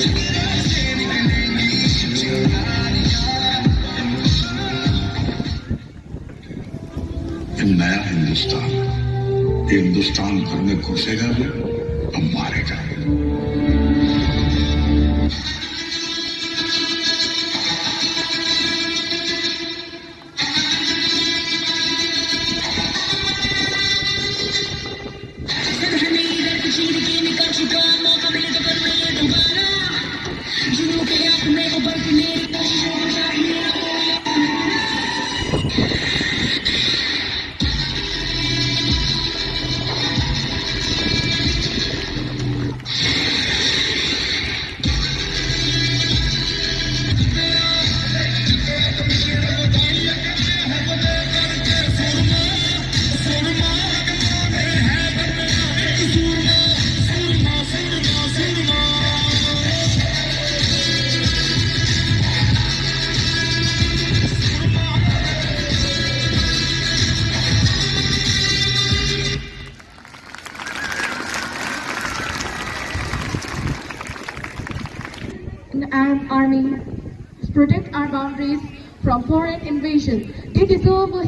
[SPEAKER 7] जिगरे से निकलेंगी चिंगारियां
[SPEAKER 10] नया हिंदुस्तान हिंदुस्तान भर में घुसेगा भी अब मारेगा
[SPEAKER 4] An army protect our boundaries from foreign invasion. They deserve a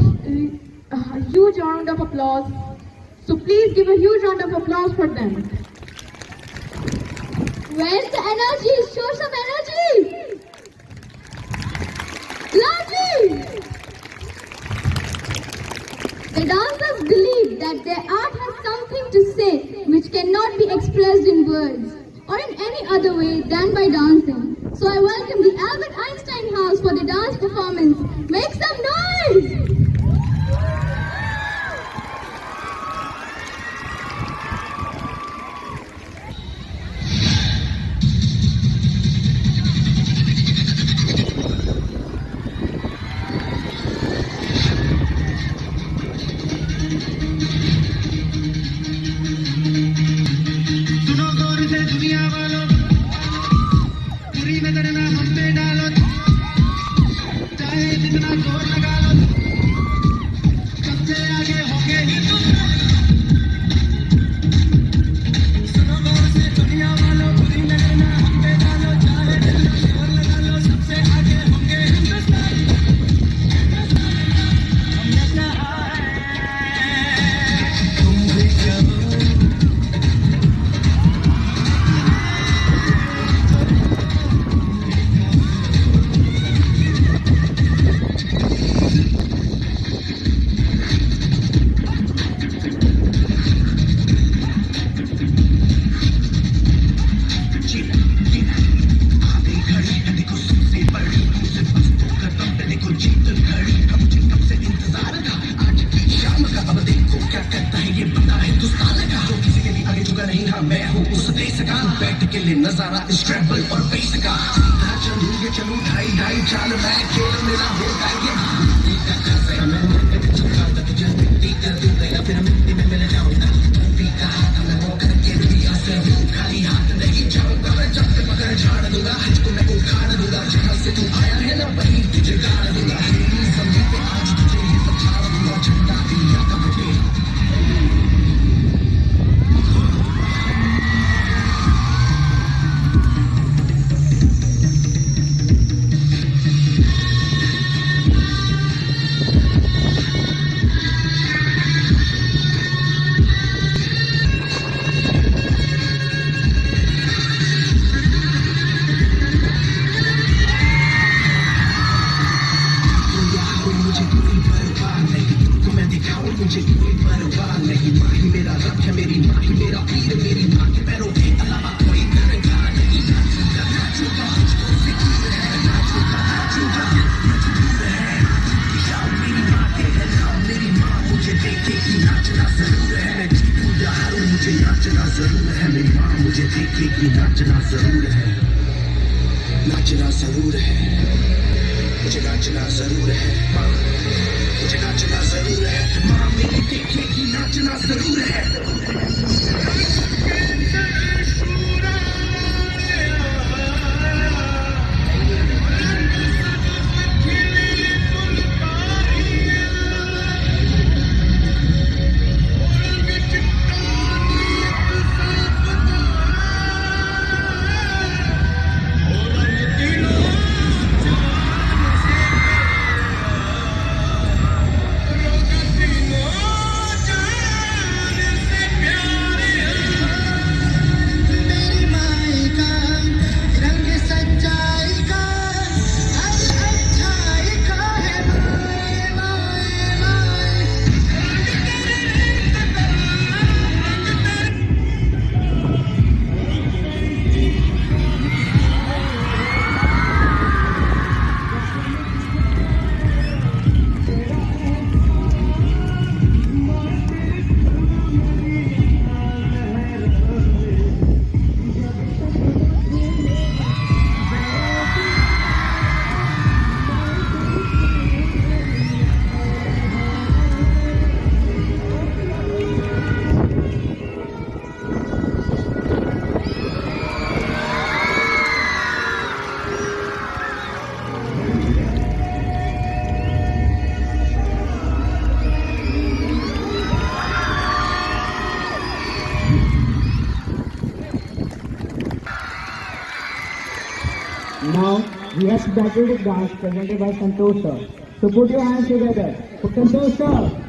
[SPEAKER 4] huge round of applause. So please give a huge round of applause for them.
[SPEAKER 1] Where's the energy? Show some energy! Loudly! The dancers believe that their art has something to say which cannot be expressed in words or in any other way than by dancing. So I welcome the Albert Einstein House for the dance performance. Make some noise!
[SPEAKER 7] सुनो गौर से दुनिया वालों पूरी नजर ना हम पे डालो चाहे जितना जोर लगा लो सबसे आगे होंगे ही तुम सुनो गौर से दुनिया वालों पूरी नजर ना हम पे डालो चाहे जितना जोर लगा लो सबसे आगे होंगे हिंदुस्तान हमने कहा है तुम भी करो नजारा इस ट्रैवल और बेस का सीधा चलूं ये चलूं ढाई ढाई चाल मैं खेल मेरा होगा ये मैं चुका तक जल मिट्टी कर दूंगा फिर मिट्टी में मिल जाऊंगा पीका हाथ में वो करके दिया से हूँ खाली हाथ नहीं जाऊंगा मैं जब तक पकड़ झाड़ दूंगा तुझको मैं उखाड़ दूंगा जहाँ से तू आया है ना वहीं तुझे गाड़ दूंगा समझी पे आज तुझे ये समझा दूंगा झंडा दिया कब पे मुझे कोई परवाह नहीं माँ ही मेरा रब है मेरी माँ ही मेरा पीर मेरी माँ के पैरों के अलावा कोई करगा नहीं नाचूंगा नाचूंगा मुझको फिक्र है नाचूंगा नाचूंगा मजबूर है शाम मेरी माँ के है नाम मेरी माँ मुझे देखेगी नाचना जरूर है मैं जीतूंगा हारूंगा मुझे नाचना जरूर है, मेरी माँ मुझे देखेगी नाचना जरूर है, नाचना जरूर है, मुझे नाचना जरूर है, माँ मुझे नाचना जरूर है, माँ मेरी देखेगी नाचना जरूर है।
[SPEAKER 6] Now we have patriotic dance presented by Santosh sir. So put your hands together for Santosh sir.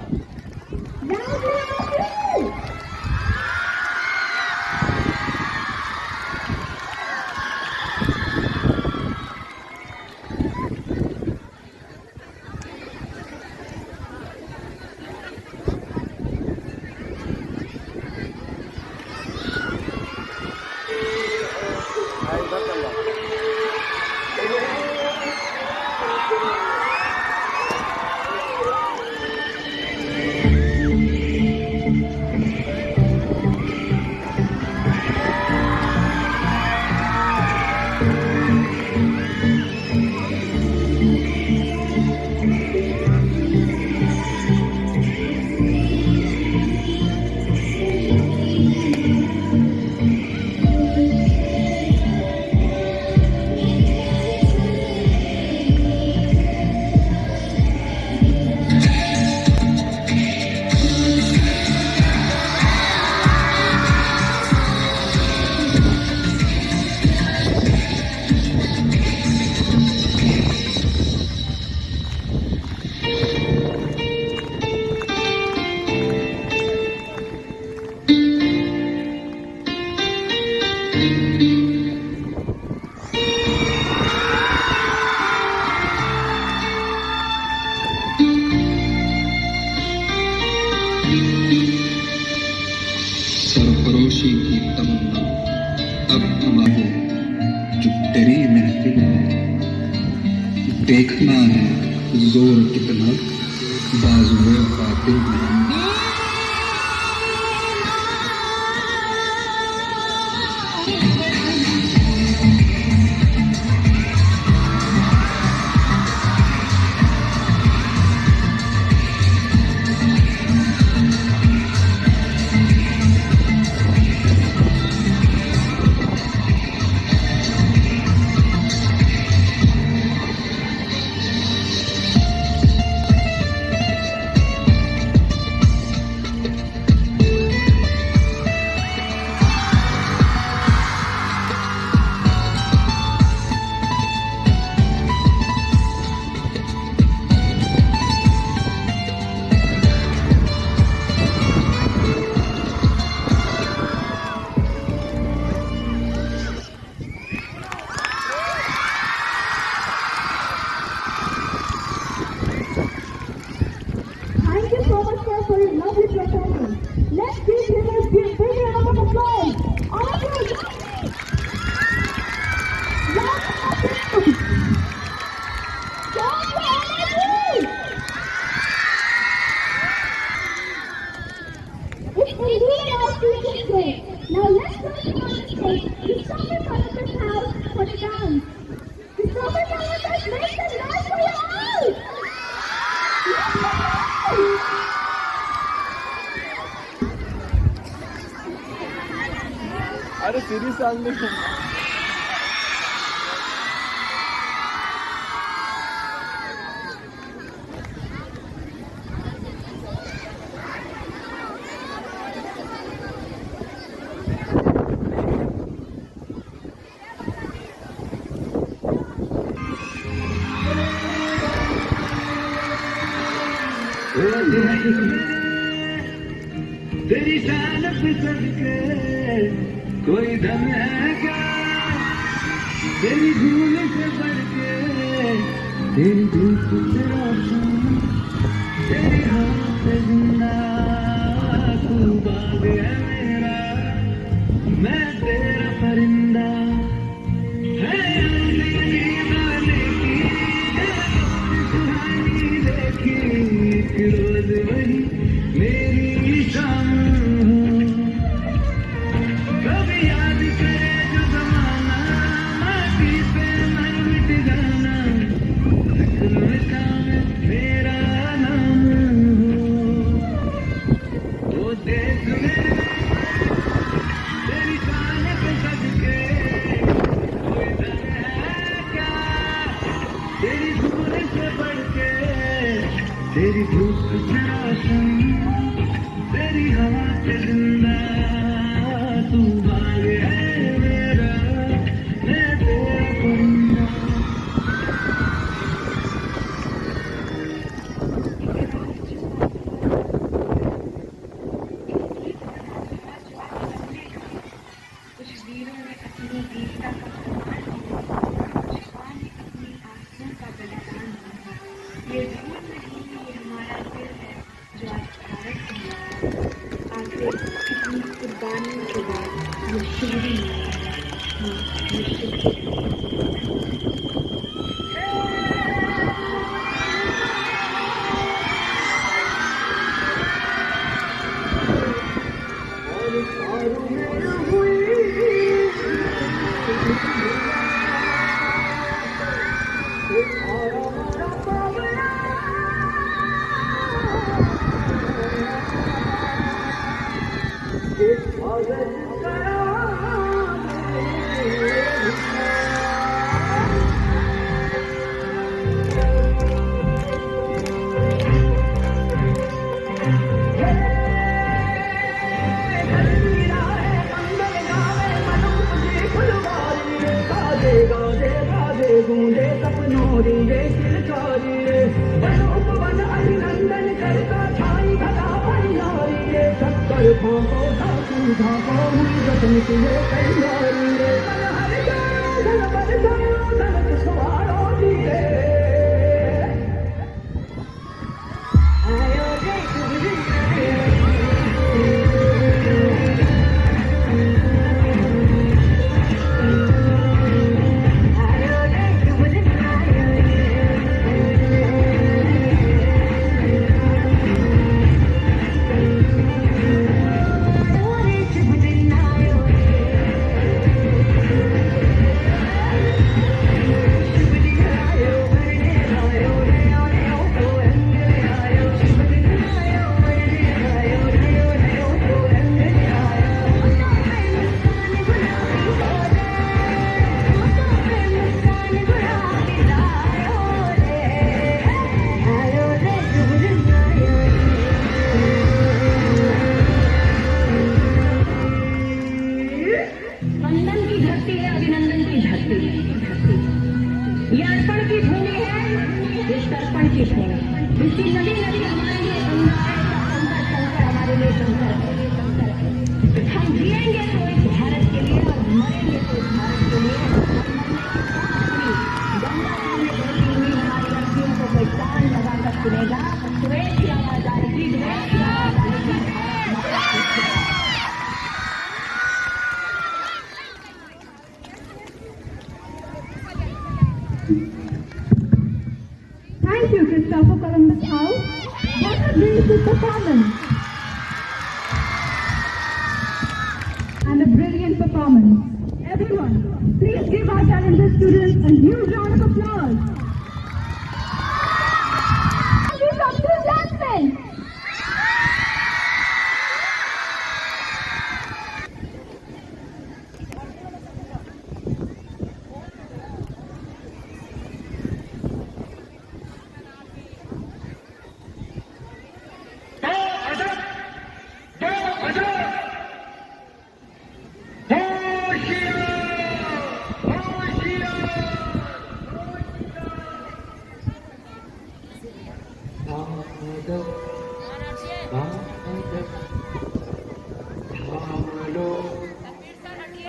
[SPEAKER 10] सरफरोशी की तमन्ना अब थमा हो जो तेरी महफिल में, देखना है जोर कितना बाजुए कातिल में।
[SPEAKER 1] Thank you so much, sir, for your lovely performance. Let's give him a big round of applause. Are you ready? It's indeed our future
[SPEAKER 6] अरे सीरीज सॉन्ग में
[SPEAKER 7] तेरी शान पे सदके कोई दम है क्या, तेरी धूल से बढ़ के, तेरी धूप से रोशन, तेरी हवा से जिंदा, तू बाग है मेरा, मैं तेरा परिंदा, है जिंदगी वाले की सुहानी देखी, एक रोज वही मेरी शाम हो, कभी याद करे जो जमाना, माटी पे मर मिट जाना, मिटा में मेरा नाम हो, वो देख मेरे तेरी शान पे सदके कोई दम है क्या, तेरी धूल से बढ़ के, तेरी धूप से रोशन, तेरी हवा से जिंदा, तू बाग है मेरा, मैं तेरा परिंदा।
[SPEAKER 1] कुछ वीरों ने अपनी वीरता का सम्मान किया, कुछ ने अपनी आंसुओं का बलिदान दिया। ये झूठ नहीं, ये हमारा दिल है जो आज भारत में आखिर इतनी कुर्बानियों के बाद ये शिवरी ये Shivri.
[SPEAKER 4] Thank you, Christopher Columbus House. What a beautiful performance. And a brilliant performance. Everyone, please give our talented students a huge round of applause. Thank you, Dr. Jasmine.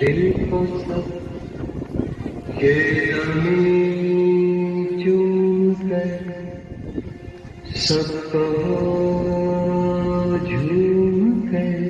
[SPEAKER 7] दिल को सब ये ज़मीं चूम कर सबको झूम कर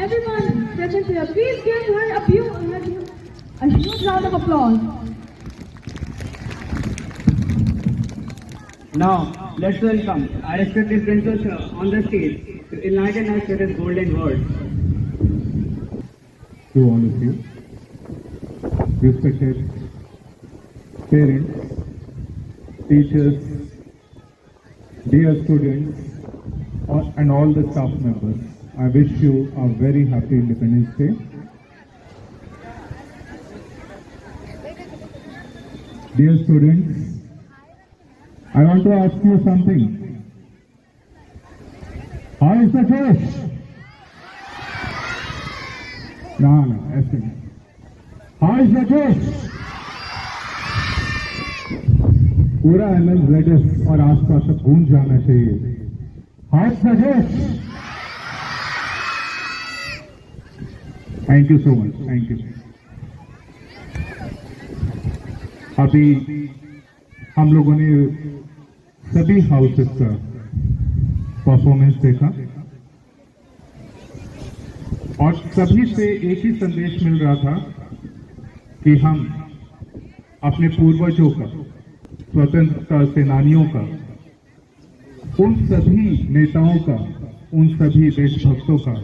[SPEAKER 4] Everyone present here, please give her a huge round of applause.
[SPEAKER 6] Now, let's welcome our respected princess on the stage to enlighten us with his golden words.
[SPEAKER 11] To all of you, respected parents, teachers, dear students, and all the staff members, I wish you a very happy Independence Day. Dear students, I want to ask you something. How is the Josh? No, ऐसे नहीं. How is the Josh? पूरा MLZS और आसपास तक गूंज जाना चाहिए. How is the Josh? Thank you so much. Thank you. अभी हम लोगों ने सभी हाउसेस का परफॉर्मेंस देखा और सभी से एक ही संदेश मिल रहा था कि हम अपने पूर्वजों का, स्वतंत्रता सेनानियों का, उन सभी नेताओं का, उन सभी देशभक्तों का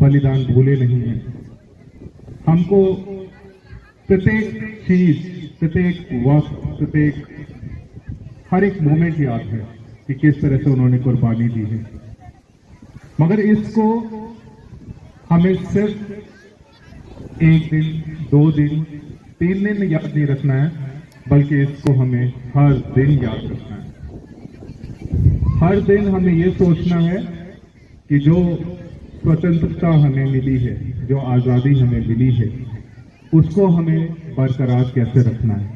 [SPEAKER 11] बलिदान भूले नहीं हैं. हमको प्रत्येक चीज, प्रत्येक वक्त, प्रत्येक हर एक मोमेंट याद है कि किस तरह से उन्होंने कुर्बानी दी है. मगर इसको हमें सिर्फ एक दिन, 2 दिन, 3 दिन याद नहीं रखना है, बल्कि इसको हमें हर दिन याद रखना है. हर दिन हमें ये सोचना है कि जो स्वतंत्रता हमें मिली है, जो आजादी हमें मिली है, उसको हमें बरकरार कैसे रखना है.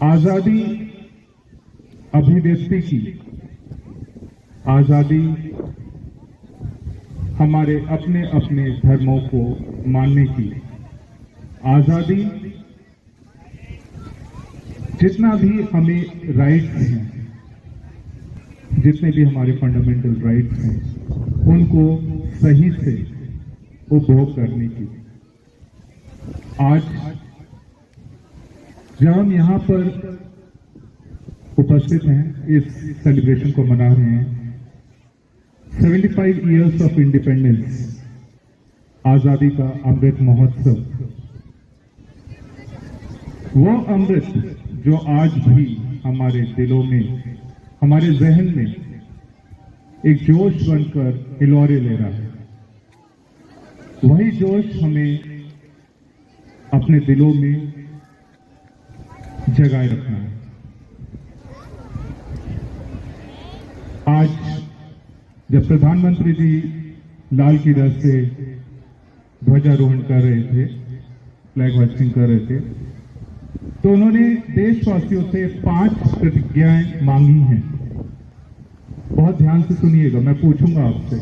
[SPEAKER 11] आजादी अभिव्यक्ति की, आजादी हमारे अपने अपने धर्मों को मानने की, आजादी जितना भी हमें राइट्स हैं, जितने भी हमारे फंडामेंटल राइट्स हैं, उनको सही से उपभोग करने की. आज जब हम यहाँ पर उपस्थित हैं, इस सेलिब्रेशन को मना रहे हैं, 75 इयर्स ऑफ इंडिपेंडेंस, आजादी का अमृत महोत्सव, वो अमृत जो आज भी हमारे दिलों में, हमारे जहन में एक जोश बनकर हिलोरे ले रहा है, वही जोश हमें अपने दिलों में जगाए रखना है. आज जब प्रधानमंत्री जी लाल किला से ध्वजारोहण कर रहे थे, फ्लैग होस्टिंग कर रहे थे, तो उन्होंने देशवासियों से 5 प्रतिज्ञाएं मांगी हैं. बहुत ध्यान से सुनिएगा, मैं पूछूंगा आपसे.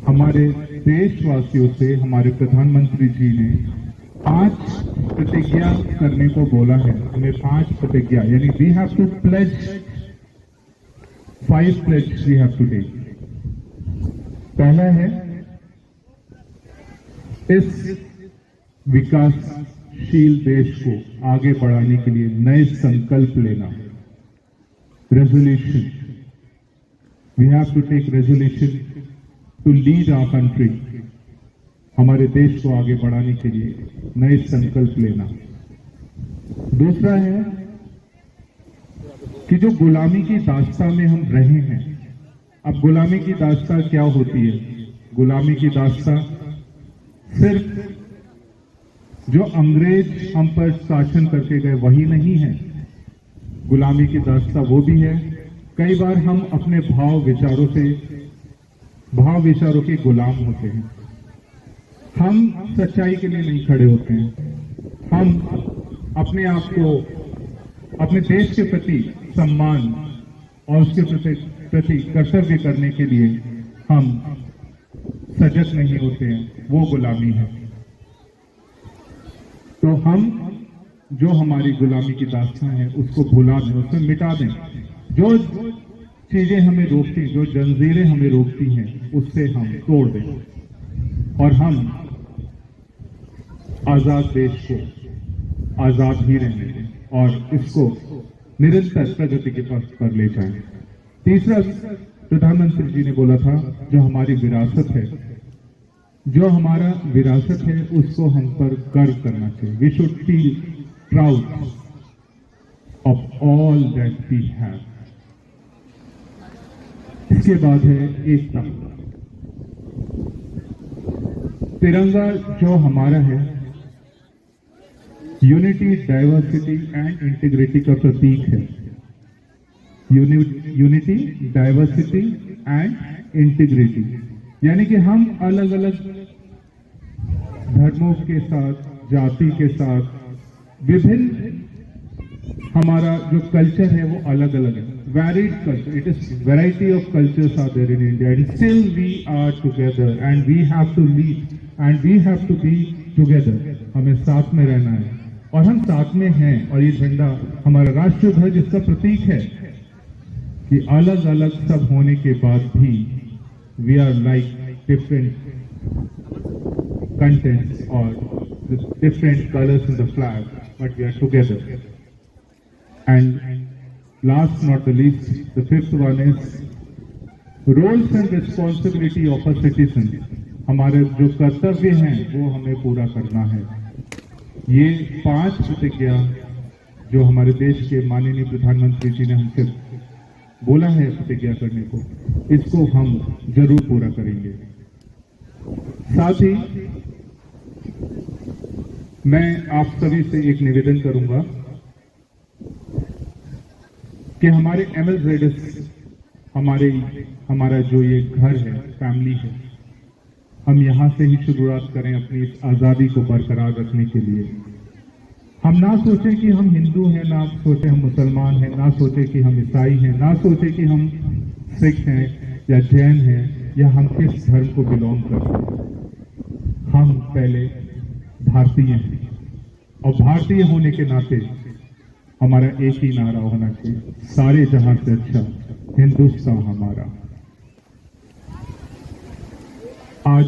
[SPEAKER 11] हमारे देशवासियों से हमारे प्रधानमंत्री जी ने 5 प्रतिज्ञा करने को बोला है. हमें 5 प्रतिज्ञा, यानी we have to pledge 5 pledge we have to take. पहला है इस विकासशील देश को आगे बढ़ाने के लिए नए संकल्प लेना. Resolution, we have to take resolution to lead our country. हमारे देश को आगे बढ़ाने के लिए नए संकल्प लेना. दूसरा है कि जो गुलामी की दास्तां में हम रहे हैं, अब गुलामी की दास्तां क्या होती है? गुलामी की दास्तां सिर्फ जो अंग्रेज हम पर शासन करके गए वही नहीं है. गुलामी की दास्तां वो भी है। कई बार हम अपने भाव विचारों के गुलाम होते हैं। हम सच्चाई के लिए नहीं खड़े होते हैं। हम अपने आप को अपने देश के प्रति सम्मान और उसके प्रति कर्तव्य करने के लिए हम सजग नहीं होते हैं, वो गुलामी है। तो हम जो हमारी गुलामी की दास्तां है उसको भुला दें, उसको मिटा दें। जो चीजें हमें रोकती, जो जंजीरें हमें रोकती हैं, उससे हम तोड़ दें और हम आजाद देश को आजाद ही रहने दें और इसको निरंतर प्रगति के पथ पर ले जाएं। तीसरा, प्रधानमंत्री जी ने बोला था जो हमारी विरासत है, जो हमारा विरासत है उसको हम पर गर्व करना चाहिए। We should feel proud of all that we have. इसके बाद है एकता। तिरंगा जो हमारा है यूनिटी, डाइवर्सिटी एंड इंटीग्रिटी का प्रतीक है। यूनिटी, डाइवर्सिटी एंड इंटीग्रिटी, यानी कि हम अलग अलग धर्मों के साथ, जाति के साथ, विभिन्न हमारा जो कल्चर है वो अलग अलग है। Varied culture, it is variety of cultures are there in India, and still we are together, and we have to lead, and we have to be together. हमें साथ में रहना है और हम साथ में हैं। और ये झंडा हमारा राष्ट्रीय ध्वज इसका प्रतीक है कि अलग अलग सब होने के बाद भी we are like different contents or the different colors in the flag, but we are together. And last not the least, the fifth one is roles and responsibility of a citizen. हमारे जो कर्तव्य हैं वो हमें पूरा करना है। ये 5 प्रतिज्ञा जो हमारे देश के माननीय प्रधानमंत्री जी ने हमसे बोला है प्रतिज्ञा करने को, इसको हम जरूर पूरा करेंगे। साथ ही मैं आप सभी से एक निवेदन करूंगा कि हमारे MLZS, हमारा जो ये घर है, फैमिली है, हम यहां से ही शुरुआत करें अपनी इस आजादी को बरकरार रखने के लिए। हम ना सोचें कि हम हिंदू हैं, ना सोचें हम मुसलमान हैं, ना सोचें कि हम ईसाई हैं, ना सोचें कि हम सिख हैं या जैन हैं या हम किस धर्म को बिलोंग करते हैं। हम पहले भारतीय हैं और भारतीय होने के नाते हमारा एक ही नारा होना चाहिए, सारे जहां से अच्छा हिंदुस्तान हमारा। आज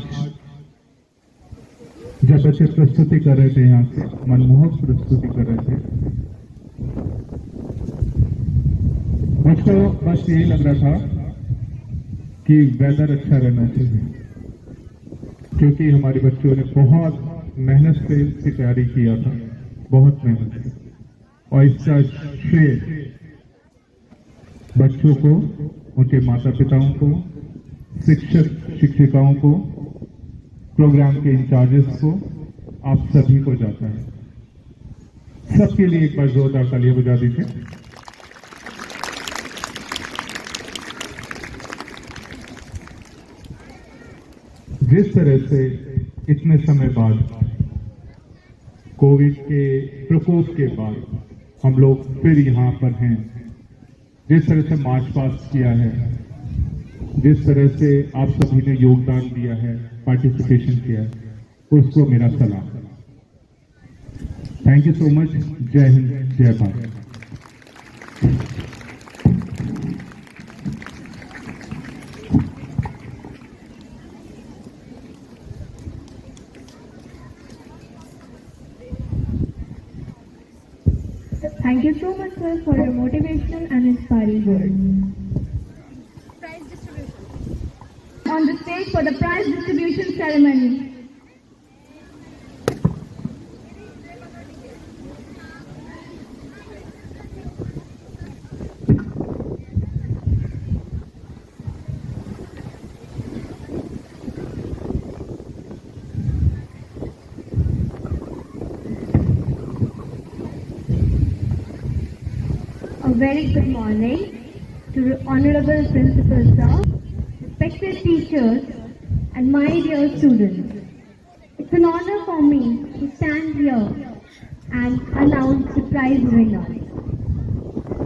[SPEAKER 11] जब बच्चे प्रस्तुति कर रहे थे, यहाँ से मनमोहक प्रस्तुति कर रहे थे, मुझको बस यही लग रहा था कि वेदर अच्छा रहना चाहिए, क्योंकि हमारे बच्चों ने बहुत मेहनत से इसकी तैयारी किया था, बहुत मेहनत से, और इसका श्रेय बच्चों को, उनके माता पिताओं को, शिक्षक शिक्षिकाओं को, प्रोग्राम के इंचार्जेस को, आप सभी को जाता है। सबके लिए एक बार जोरदार तालियां बजा दीजिए। जिस तरह से इतने समय बाद, कोविड के प्रकोप के बाद हम लोग फिर यहाँ पर हैं, जिस तरह से मार्च पास्ट किया है, जिस तरह से आप सभी ने योगदान दिया है, पार्टिसिपेशन किया है, उसको मेरा सलाम। Thank you so much. जय हिंद, जय Bharat.
[SPEAKER 1] Thank you so much, sir, for your motivational and inspiring words. Prize distribution. On the stage for the prize distribution ceremony.
[SPEAKER 8] A very good morning to Honorable Principal Sir, respected teachers, and my dear students. It's an honor for me to stand here and announce the prize winners.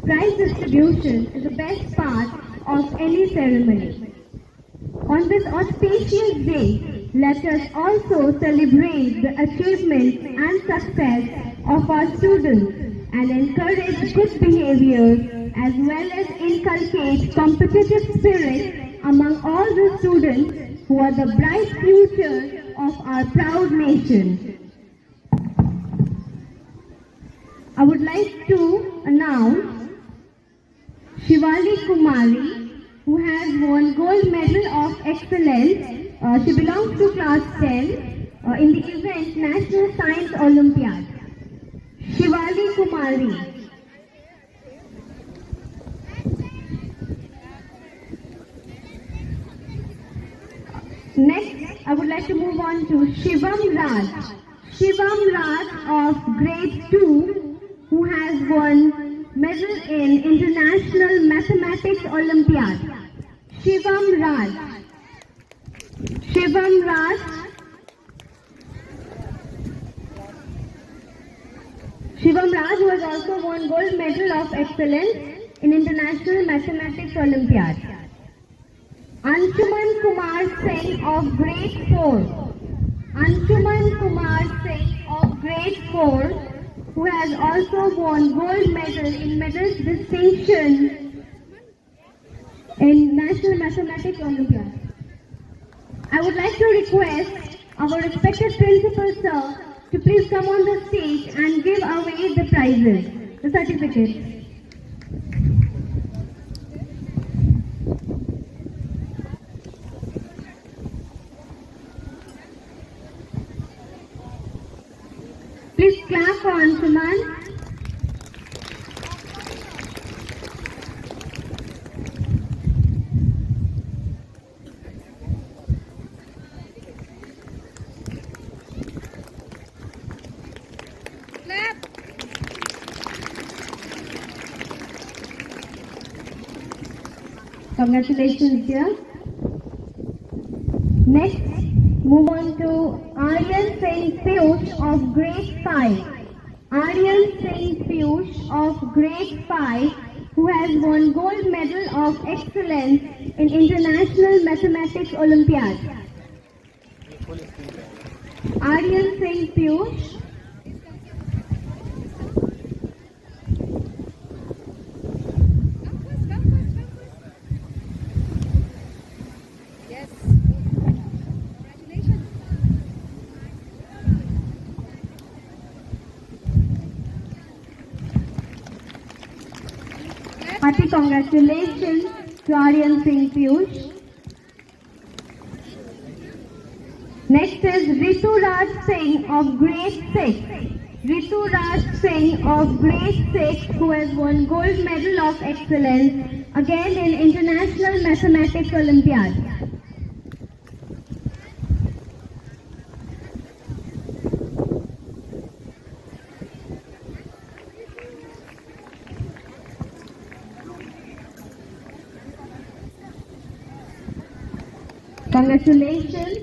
[SPEAKER 8] Prize distribution is the best part of any ceremony. On this auspicious day, let us also celebrate the achievements and success of our students and encourage good behavior as well as inculcate competitive spirit among all the students who are the bright future of our proud nation. I would like to announce Shivali Kumari, who has won gold medal of excellence. She belongs to class 10 in the event National Science Olympiad. Shivali Kumari. Next, I would like to move on to Shivam Raj. Shivam Raj of grade 2, who has won medal in International Mathematics Olympiad. Shivam Raj. Shivam Raj. Shivam Raj, who has also won gold medal of excellence in International Mathematics Olympiad. Anshuman Kumar Singh of grade 4. Anshuman Kumar Singh of grade 4, who has also won gold medal in medals distinction in National Mathematics Olympiad. I would like to request our respected principal sir to please come on the stage and give away the prizes, the certificates. Please clap for Anshuman. Congratulations, dear. Next, move on to Aryan Singh Piyush of grade 5. Aryan Singh Piyush of grade 5, who has won gold medal of excellence in International Mathematics Olympiad. Aryan Singh Piyush. Hearty congratulations to Aryan Singh Piyush. Next is Ritu Raj Singh of grade 6. Ritu Raj Singh of grade 6, who has won gold medal of excellence again in International Mathematics Olympiad. Congratulations.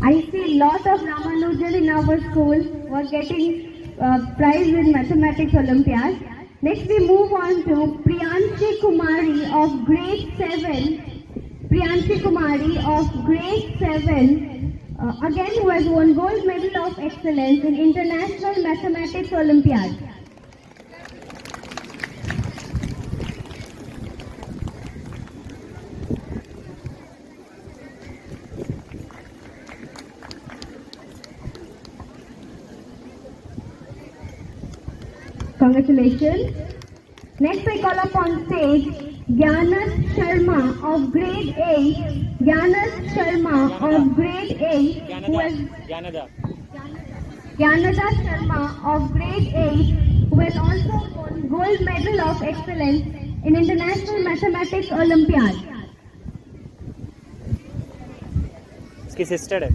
[SPEAKER 8] I see lot of Ramanujan in our school who are getting prize in Mathematics Olympiad. Next we move on to Priyanshi Kumari of grade 7. Priyanshi Kumari of grade 7, again who has won gold medal of excellence in International Mathematics Olympiad. Congratulations. Next I call up on stage Gyanas Sharma of grade 8. Gyanas Sharma of grade 8, who has Gyanada Sharma of grade 8, who has also won gold medal of excellence in International Mathematics Olympiad.
[SPEAKER 6] इसकी sister है.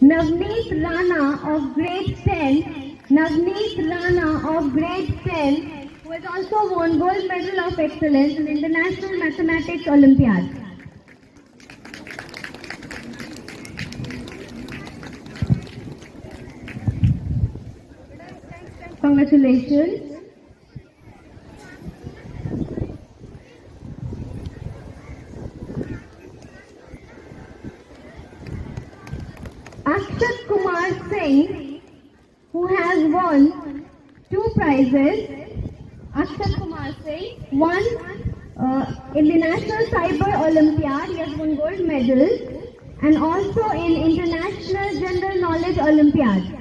[SPEAKER 1] Navneet Rana of grade 10, Navneet Rana of grade 10, who has also won Gold Medal of Excellence in International Mathematics Olympiad. Congratulations. Akshat Kumar Singh, who has won 2 prizes. Akshat Kumar Singh won in the National Cyber Olympiad, he has won gold medal, and also in International General Knowledge Olympiad.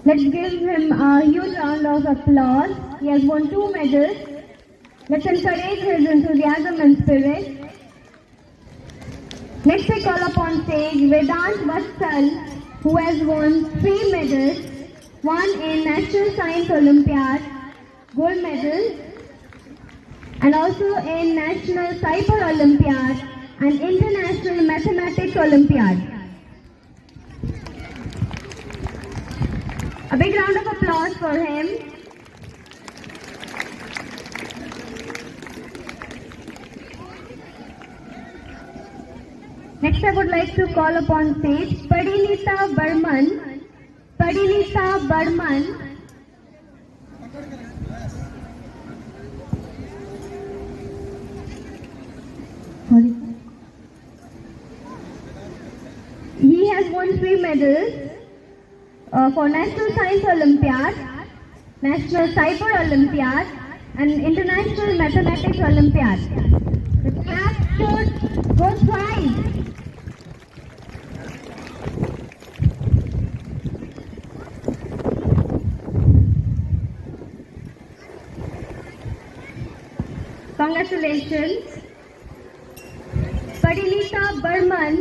[SPEAKER 1] Let's give him a huge round of applause. He has won 2 medals. Let's encourage his enthusiasm and spirit. Next we call upon stage Vedant Vatsal, who has won 3 medals. 1 in National Science Olympiad, gold medal, and also in National Cyber Olympiad and International Mathematics Olympiad. A big round of applause for him. Next I would like to call upon stage Parinita Burman. Parinita Burman. He has won 3 medals. For National Science Olympiad, National Cyber Olympiad, and International Mathematics Olympiad. The clap should go twice. Congratulations. Parinita Burman.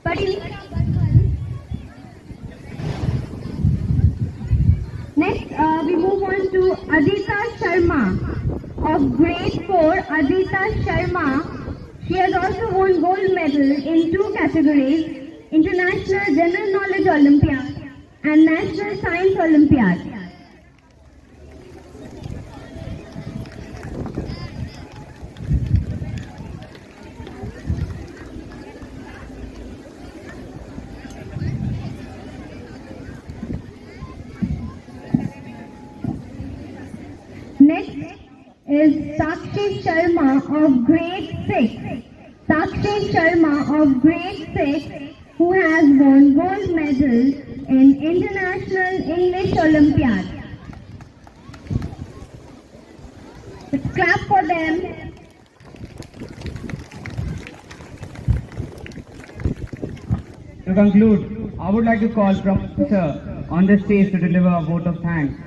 [SPEAKER 1] Parinita Burman. Next, we move on to Adita Sharma of grade 4. Adita Sharma, she has also won gold medal in 2 categories, International General Knowledge Olympiad and National Science Olympiad. Next is Sakshi Sharma of grade 6. Sakshi Sharma of grade 6, who has won gold medal in International English Olympiad. Let's clap for them.
[SPEAKER 6] To conclude, I would like to call Professor on the stage to deliver a vote of thanks.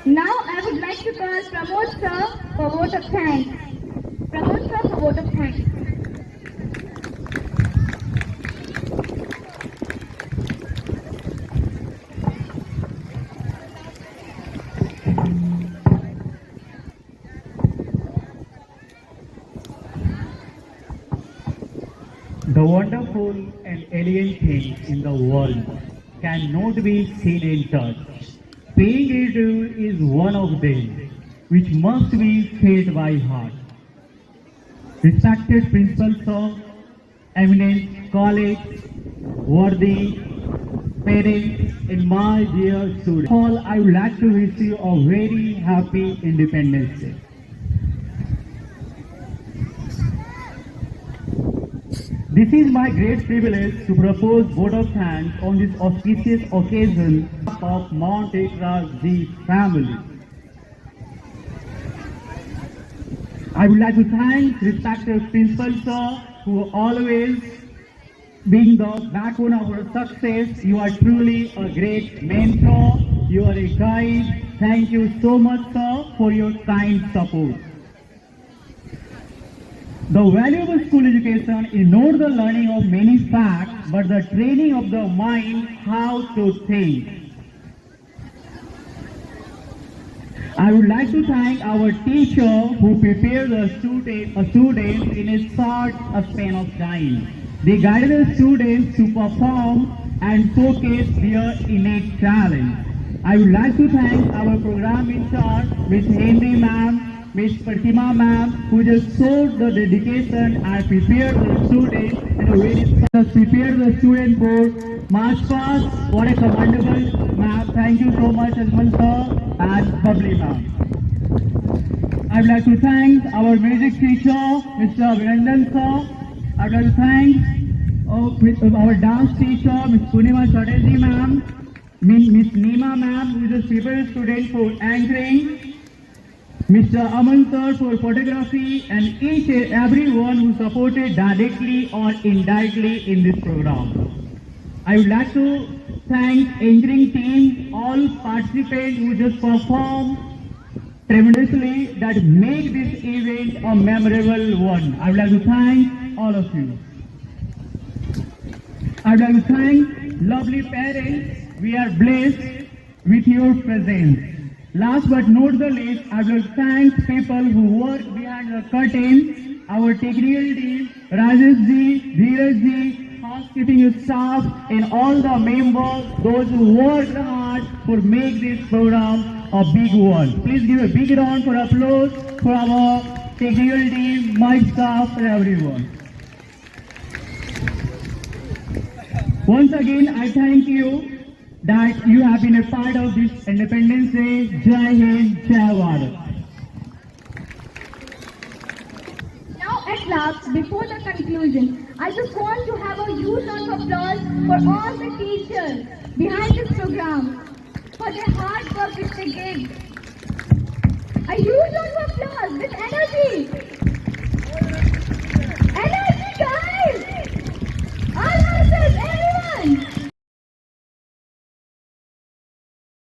[SPEAKER 1] Now I would like to call Pramod sir for vote of thanks. Pramod sir for vote of thanks.
[SPEAKER 6] The wonderful and elegant things in the world cannot be seen and touched. Paying it due is one of them, which must be felt by heart. Respected principals of eminent college, worthy parents, and my dear students, all I would like to wish you a very happy Independence Day. This is my great privilege to propose vote of thanks on this auspicious occasion of Mount Ekra Ji family. I would like to thank respected principal sir, who always being the backbone of our success. You are truly a great mentor. You are a guide. Thank you so much, sir, for your kind support. The value of a school education is not the learning of many facts, but the training of the mind how to think. I would like to thank our teacher who prepared the students in a short span of time. They guided the students to perform and showcase their innate talent. I would like to thank our program in charge, Ms. Henry ma'am, Ms. Pratima ma'am, who just showed the dedication and prepared the students in a very prepared the student for March past. What a commendable ma'am. Thank you so much, Ajmal sir and Babli ma'am. I would like to thank our music teacher, Mr. Vinandan sir. I would like to thank our dance teacher, Ms. Punima Chatterjee ma'am, Ms. Neema ma'am, who is a prepared student for anchoring, Mr. Aman sir for photography, and each and everyone who supported directly or indirectly in this program. I would like to thank anchoring team, all participants who just performed tremendously that make this event a memorable one. I would like to thank all of you. I would like to thank lovely parents. We are blessed with your presence. Last but not the least, I would like to thank people who work behind the curtain, our technical team, Rajesh ji, Dheeraj ji, housekeeping staff, and all the members, those who worked hard for make this program a big one. Please give a big round for applause for our technical team, my staff, and everyone. Once again, I thank you that you have been a part of this Independence Day. Jai Hind, Jai Bharat.
[SPEAKER 1] Now at last, before the conclusion, I just want to have a huge round of applause for all the teachers behind this program, for their hard work which they give. A huge round of applause with energy.